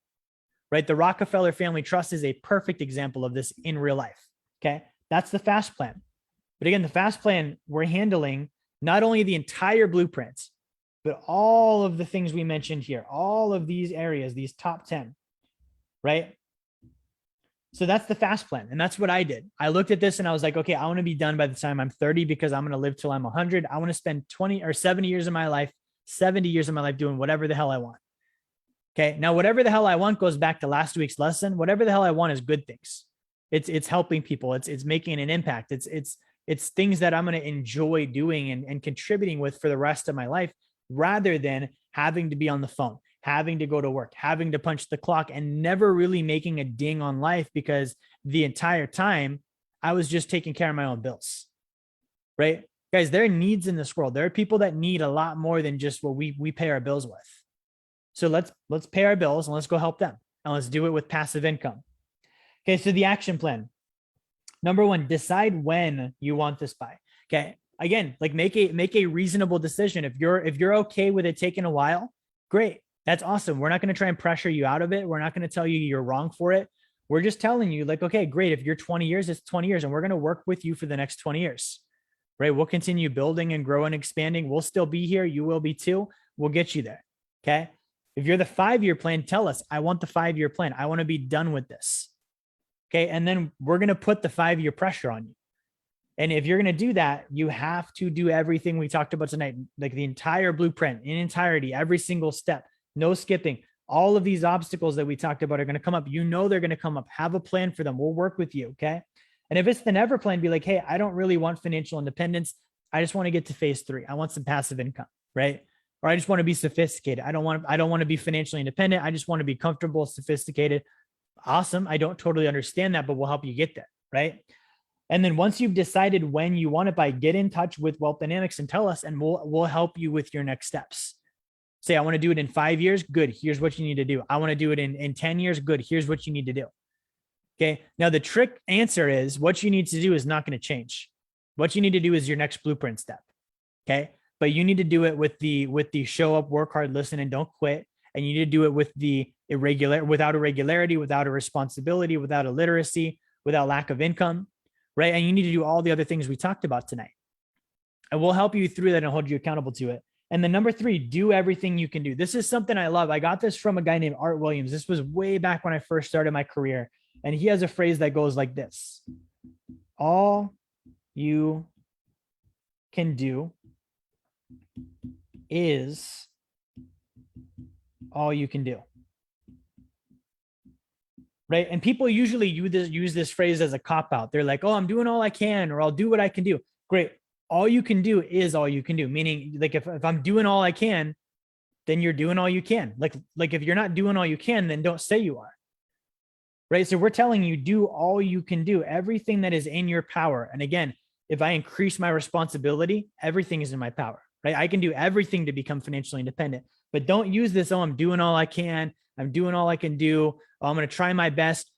Speaker 1: Right? The Rockefeller Family Trust is a perfect example of this in real life. Okay. That's the fast plan. But again, the fast plan, we're handling not only the entire blueprint, but all of the things we mentioned here, all of these areas, these top 10, right? So that's the fast plan. And that's what I did. I looked at this and I was like, okay, I want to be done by the time I'm 30 because I'm going to live till I'm 100. I want to spend 20 or 70 years of my life, 70 years of my life doing whatever the hell I want. Okay. Now, whatever the hell I want goes back to last week's lesson. Whatever the hell I want is good things. It's helping people. It's making an impact. It's things that I'm going to enjoy doing and contributing with for the rest of my life, rather than having to be on the phone, having to go to work, having to punch the clock and never really making a ding on life because the entire time I was just taking care of my own bills. Right. Guys, there are needs in this world. There are people that need a lot more than just what we pay our bills with. So let's pay our bills and let's go help them. And let's do it with passive income. Okay, so the action plan. Number one, decide when you want this by. Okay. Again, like make a reasonable decision. If you're okay with it taking a while, great. That's awesome. We're not going to try and pressure you out of it. We're not going to tell you you're wrong for it. We're just telling you like, okay, great. If you're 20 years, it's 20 years, and we're going to work with you for the next 20 years, right? We'll continue building and growing, expanding. We'll still be here. You will be too. We'll get you there. Okay. If you're the 5-year plan, tell us, I want the 5-year plan. I want to be done with this. Okay. And then we're going to put the 5-year pressure on you. And if you're going to do that, you have to do everything we talked about tonight, like the entire blueprint in entirety, every single step, no skipping. All of these obstacles that we talked about are going to come up. You know, they're going to come up. Have a plan for them. We'll work with you. Okay. And if it's the never plan, be like, hey, I don't really want financial independence. I just want to get to phase 3. I want some passive income, right? Or I just want to be sophisticated. I don't want to be financially independent. I just want to be comfortable, sophisticated. Awesome. I don't totally understand that, but we'll help you get there, right? And then once you've decided when you want it by, get in touch with Wealth Dynamics and tell us, and we'll help you with your next steps. Say, I want to do it in 5 years. Good. Here's what you need to do. I want to do it in 10 years. Good. Here's what you need to do. Okay. Now the trick answer is what you need to do is not going to change. What you need to do is your next blueprint step. Okay. But you need to do it with the show up, work hard, listen, and don't quit. And you need to do it with without irregularity, without a responsibility, without illiteracy, without lack of income, right? And you need to do all the other things we talked about tonight. And we'll help you through that and hold you accountable to it. And then number 3, do everything you can do. This is something I love. I got this from a guy named Art Williams. This was way back when I first started my career. And he has a phrase that goes like this: all you can do is all you can do. Right? And people usually use this phrase as a cop-out. They're like, oh, I'm doing all I can, or I'll do what I can do. Great. All you can do is all you can do. Meaning, like, if I'm doing all I can, then you're doing all you can. Like if you're not doing all you can, then don't say you are. Right? So we're telling you, do all you can do, everything that is in your power. And again, if I increase my responsibility, everything is in my power. Right? I can do everything to become financially independent. But don't use this, oh, I'm doing all I can. I'm doing all I can do. Oh, I'm going to try my best.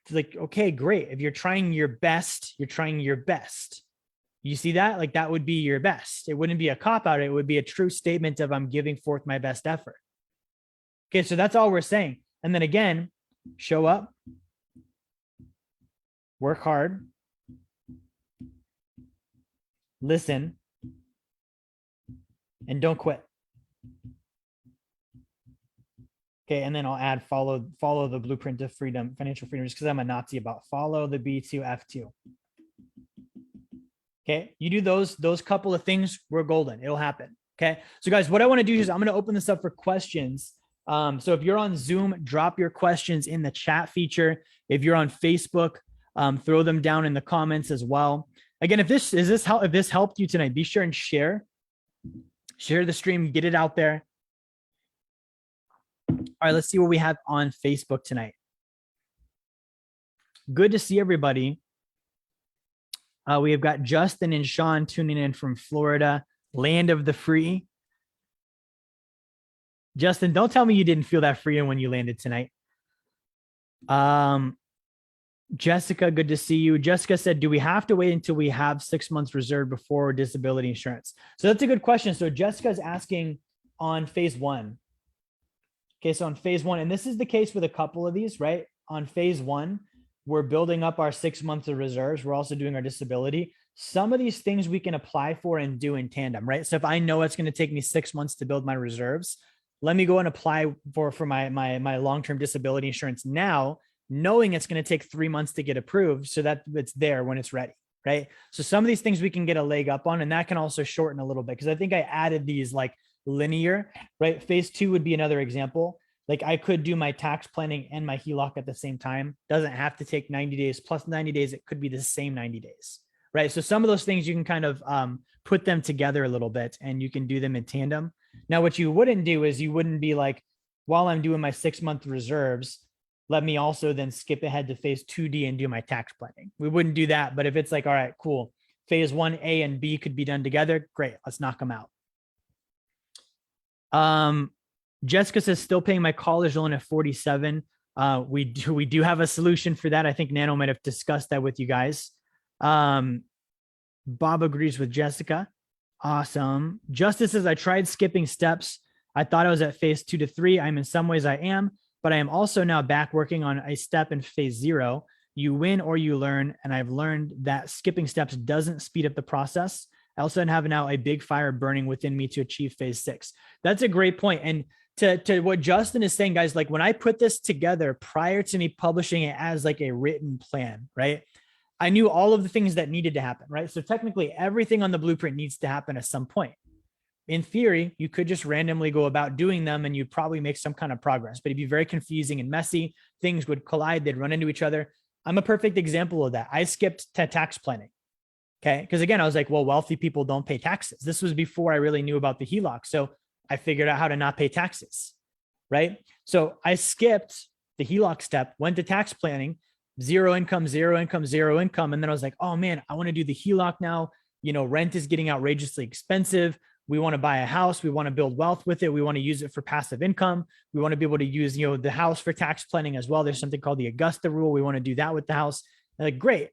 Speaker 1: It's like, okay, great. If you're trying your best, you're trying your best. You see that? Like that would be your best. It wouldn't be a cop-out. It would be a true statement of I'm giving forth my best effort. Okay, so that's all we're saying. And then again, show up, work hard, listen, and don't quit. Okay, and then I'll add follow the blueprint of freedom, financial freedom, just because I'm a Nazi about follow the B2F2. Okay, you do those couple of things, we're golden. It'll happen. Okay, so guys, what I want to do is I'm going to open this up for questions. So if you're on Zoom, drop your questions in the chat feature. If you're on Facebook, throw them down in the comments as well. Again, if this helped you tonight, be sure and share the stream, get it out there. All right, let's see what we have on Facebook tonight. Good to see everybody. We have got Justin and Sean tuning in from Florida, land of the free. Justin, don't tell me you didn't feel that freedom when you landed tonight. Jessica, good to see you. Jessica said, do we have to wait until we have 6 months reserved before disability insurance? So that's a good question. So Jessica's asking on phase 1. Okay, so on phase 1, and this is the case with a couple of these, right? On phase 1, we're building up our 6 months of reserves. We're also doing our disability. Some of these things we can apply for and do in tandem, right? So if I know it's going to take me 6 months to build my reserves, let me go and apply for my long-term disability insurance now, knowing it's going to take 3 months to get approved so that it's there when it's ready, right? So some of these things we can get a leg up on, and that can also shorten a little bit, because I think I added these like linear, right? Phase 2 would be another example. Like I could do my tax planning and my HELOC at the same time. Doesn't have to take 90 days plus 90 days. It could be the same 90 days, right? So some of those things you can kind of put them together a little bit, and you can do them in tandem. Now, what you wouldn't do is you wouldn't be like, while I'm doing my 6 month reserves, let me also then skip ahead to phase 2D and do my tax planning. We wouldn't do that. But if it's like, all right, cool, phase 1A and B could be done together. Great, let's knock them out. Jessica says, still paying my college loan at 47. We do have a solution for that. I think Nano might have discussed that with you guys. Bob agrees with Jessica. Awesome. Justice says, I tried skipping steps. I thought I was at phase 2 to 3. I'm in some ways I am, but I am also now back working on a step in phase 0. You win or you learn. And I've learned that skipping steps doesn't speed up the process. I also have now a big fire burning within me to achieve phase 6. That's a great point. And to what Justin is saying, guys, like when I put this together prior to me publishing it as like a written plan, right? I knew all of the things that needed to happen, right? So technically everything on the blueprint needs to happen at some point. In theory, you could just randomly go about doing them and you'd probably make some kind of progress, but it'd be very confusing and messy. Things would collide. They'd run into each other. I'm a perfect example of that. I skipped tax planning. Okay. Because again, I was like, well, wealthy people don't pay taxes. This was before I really knew about the HELOC. So I figured out how to not pay taxes. Right. So I skipped the HELOC step, went to tax planning, zero income, zero income, zero income. And then I was like, oh man, I want to do the HELOC now. You know, rent is getting outrageously expensive. We want to buy a house. We want to build wealth with it. We want to use it for passive income. We want to be able to use, you know, the house for tax planning as well. There's something called the Augusta rule. We want to do that with the house. They're like, great.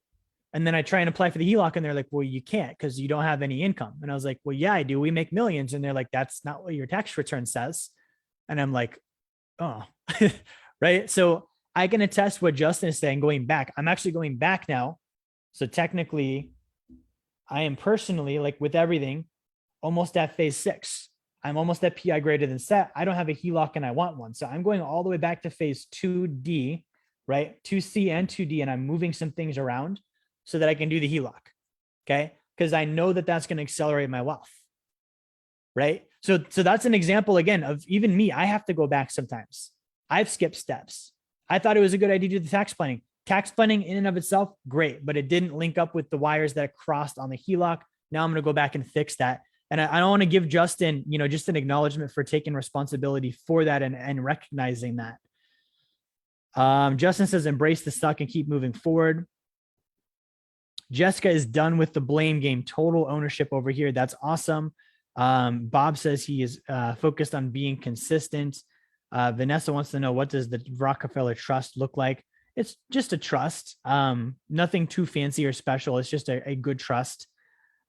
Speaker 1: And then I try and apply for the HELOC and they're like, well, you can't because you don't have any income. And I was like, well, yeah, I do. We make millions. And they're like, that's not what your tax return says. And I'm like, oh, right. So I can attest what Justin is saying going back. I'm actually going back now. So technically I am personally, like with everything, almost at phase 6. I'm almost at PI greater than set. I don't have a HELOC and I want one. So I'm going all the way back to phase 2D, right? 2C and 2D. And I'm moving some things around so that I can do the HELOC. Okay. Because I know that that's going to accelerate my wealth. Right. So that's an example again of even me. I have to go back sometimes. I've skipped steps. I thought it was a good idea to do the tax planning. Tax planning in and of itself, great, but it didn't link up with the wires that crossed on the HELOC. Now I'm going to go back and fix that. And I don't want to give Justin, you know, just an acknowledgement for taking responsibility for that and recognizing that. Justin says, embrace the suck and keep moving forward. Jessica is done with the blame game, total ownership over here. That's awesome. Bob says he is focused on being consistent. Vanessa wants to know, what does the Rockefeller Trust look like? It's just a trust. Nothing too fancy or special. It's just a good trust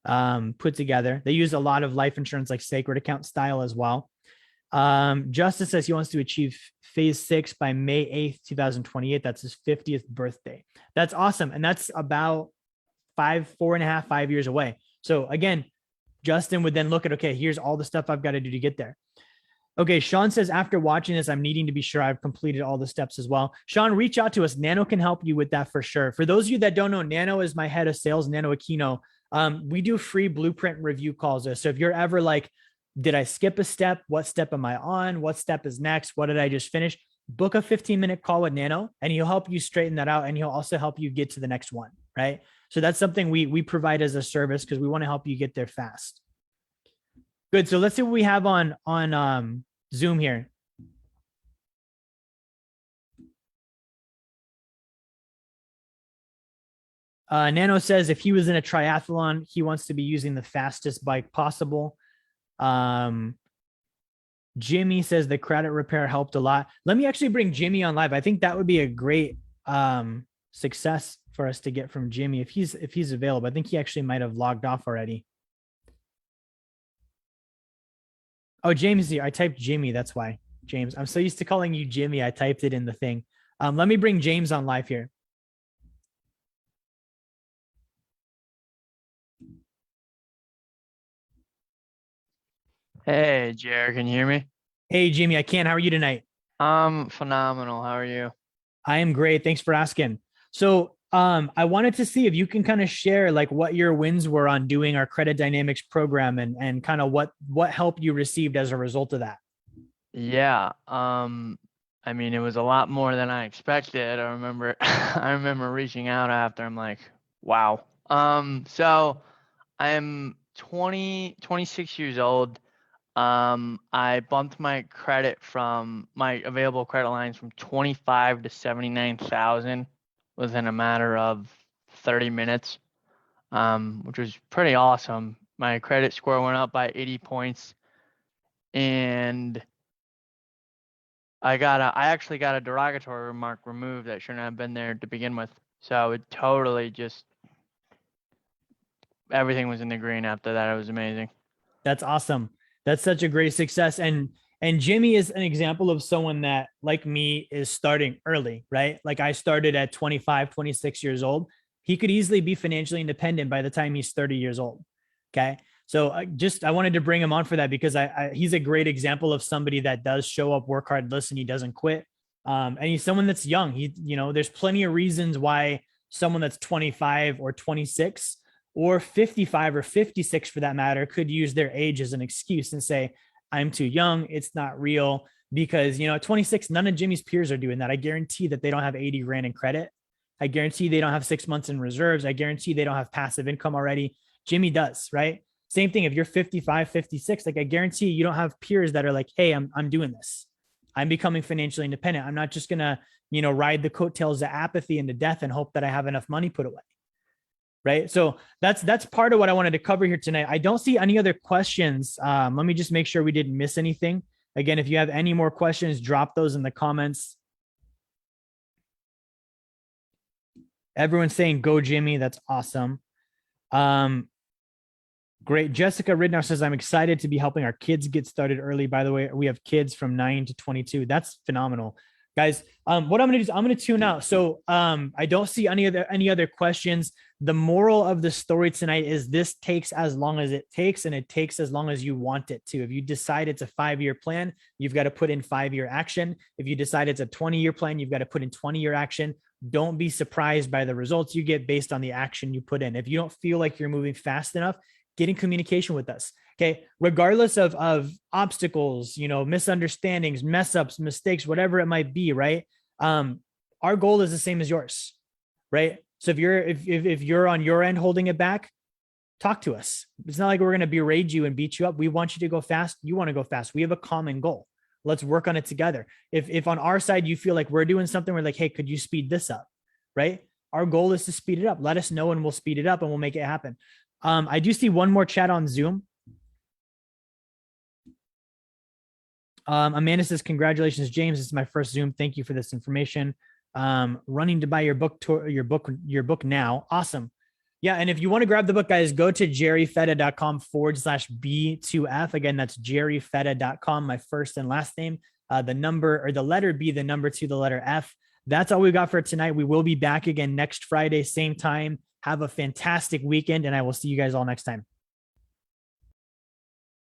Speaker 1: put together. They use a lot of life insurance, like sacred account style as well. Justin says he wants to achieve phase 6 by May 8th, 2028. That's his 50th birthday. That's awesome. And that's about 4.5 years away. So again, Justin would then look at, okay, here's all the stuff I've got to do to get there. Okay, Sean says, after watching this, I'm needing to be sure I've completed all the steps as well. Sean, reach out to us. Nano can help you with that for sure. For those of you that don't know, Nano is my head of sales, Nano Aquino. We do free blueprint review calls. So if you're ever like, did I skip a step? What step am I on? What step is next? What did I just finish? Book a 15-minute call with Nano and he'll help you straighten that out. And he'll also help you get to the next one, right? So that's something we provide as a service because we want to help you get there fast. Good. So let's see what we have on Zoom here. Nano says if he was in a triathlon, he wants to be using the fastest bike possible. Jimmy says the credit repair helped a lot. Let me actually bring Jimmy on live. I think that would be a great success for us to get from Jimmy if he's available. I think he actually might have logged off already. Oh, James here. I typed Jimmy. That's why. James. I'm so used to calling you Jimmy. I typed it in the thing. Let me bring James on live here.
Speaker 2: Hey, Jared, can you hear me?
Speaker 1: Hey, Jimmy, I can. How are you tonight?
Speaker 2: I'm phenomenal. How are you?
Speaker 1: I am great. Thanks for asking. So I wanted to see if you can kind of share like what your wins were on doing our Credit Dynamics program and kind of what help you received as a result of that.
Speaker 2: Yeah. I mean, it was a lot more than I expected. I remember I remember reaching out after. I'm like, wow. So I'm 26 years old. I bumped my credit from my available credit lines from 25 to 79,000 within a matter of 30 minutes. which was pretty awesome. My credit score went up by 80 points, and I actually got a derogatory remark removed that shouldn't have been there to begin with. So it totally just, everything was in the green after that. It was amazing.
Speaker 1: That's awesome. That's such a great success. And Jimmy is an example of someone that, like me, is starting early, right? Like I started at 25, 26 years old. He could easily be financially independent by the time he's 30 years old. Okay. So I wanted to bring him on for that because he's a great example of somebody that does show up, work hard, listen, he doesn't quit. And he's someone that's young. There's plenty of reasons why someone that's 25 or 26 or 55 or 56 for that matter could use their age as an excuse and say, I'm too young, it's not real. Because, at 26, none of Jimmy's peers are doing that. I guarantee that they don't have 80 grand in credit. I guarantee they don't have 6 months in reserves. I guarantee they don't have passive income already. Jimmy does, right? Same thing. If you're 55, 56, like I guarantee you don't have peers that are like, hey, I'm doing this. I'm becoming financially independent. I'm not just going to, ride the coattails of apathy into death and hope that I have enough money put away. Right. So that's part of what I wanted to cover here tonight. I don't see any other questions. Let me just make sure we didn't miss anything. Again, if you have any more questions, drop those in the comments. Everyone's saying go Jimmy. That's awesome. Great. Jessica Ridnow says, I'm excited to be helping our kids get started early. By the way, we have kids from 9 to 22. That's phenomenal. Guys, what I'm going to do is I'm going to tune out. So I don't see any other questions. The moral of the story tonight is this takes as long as it takes, and it takes as long as you want it to. If you decide it's a 5-year plan, you've got to put in 5-year action. If you decide it's a 20-year plan, you've got to put in 20-year action. Don't be surprised by the results you get based on the action you put in. If you don't feel like you're moving fast enough, get in communication with us. Okay. Regardless of obstacles, misunderstandings, mess ups, mistakes, whatever it might be. Right. Our goal is the same as yours. Right. So if you're on your end holding it back, talk to us. It's not like we're going to berate you and beat you up. We want you to go fast. You want to go fast. We have a common goal. Let's work on it together. If on our side, you feel like we're doing something, we're like, hey, could you speed this up? Right. Our goal is to speed it up. Let us know and we'll speed it up and we'll make it happen. I do see one more chat on Zoom. Amanda says, congratulations, James. This is my first Zoom. Thank you for this information. Running to buy your book now. Awesome. Yeah. And if you want to grab the book, guys, go to jerryfetta.com/B2F. Again, that's jerryfetta.com, my first and last name, the number or the letter B, the number 2, the letter F. That's all we got for tonight. We will be back again next Friday, same time. Have a fantastic weekend, and I will see you guys all next time.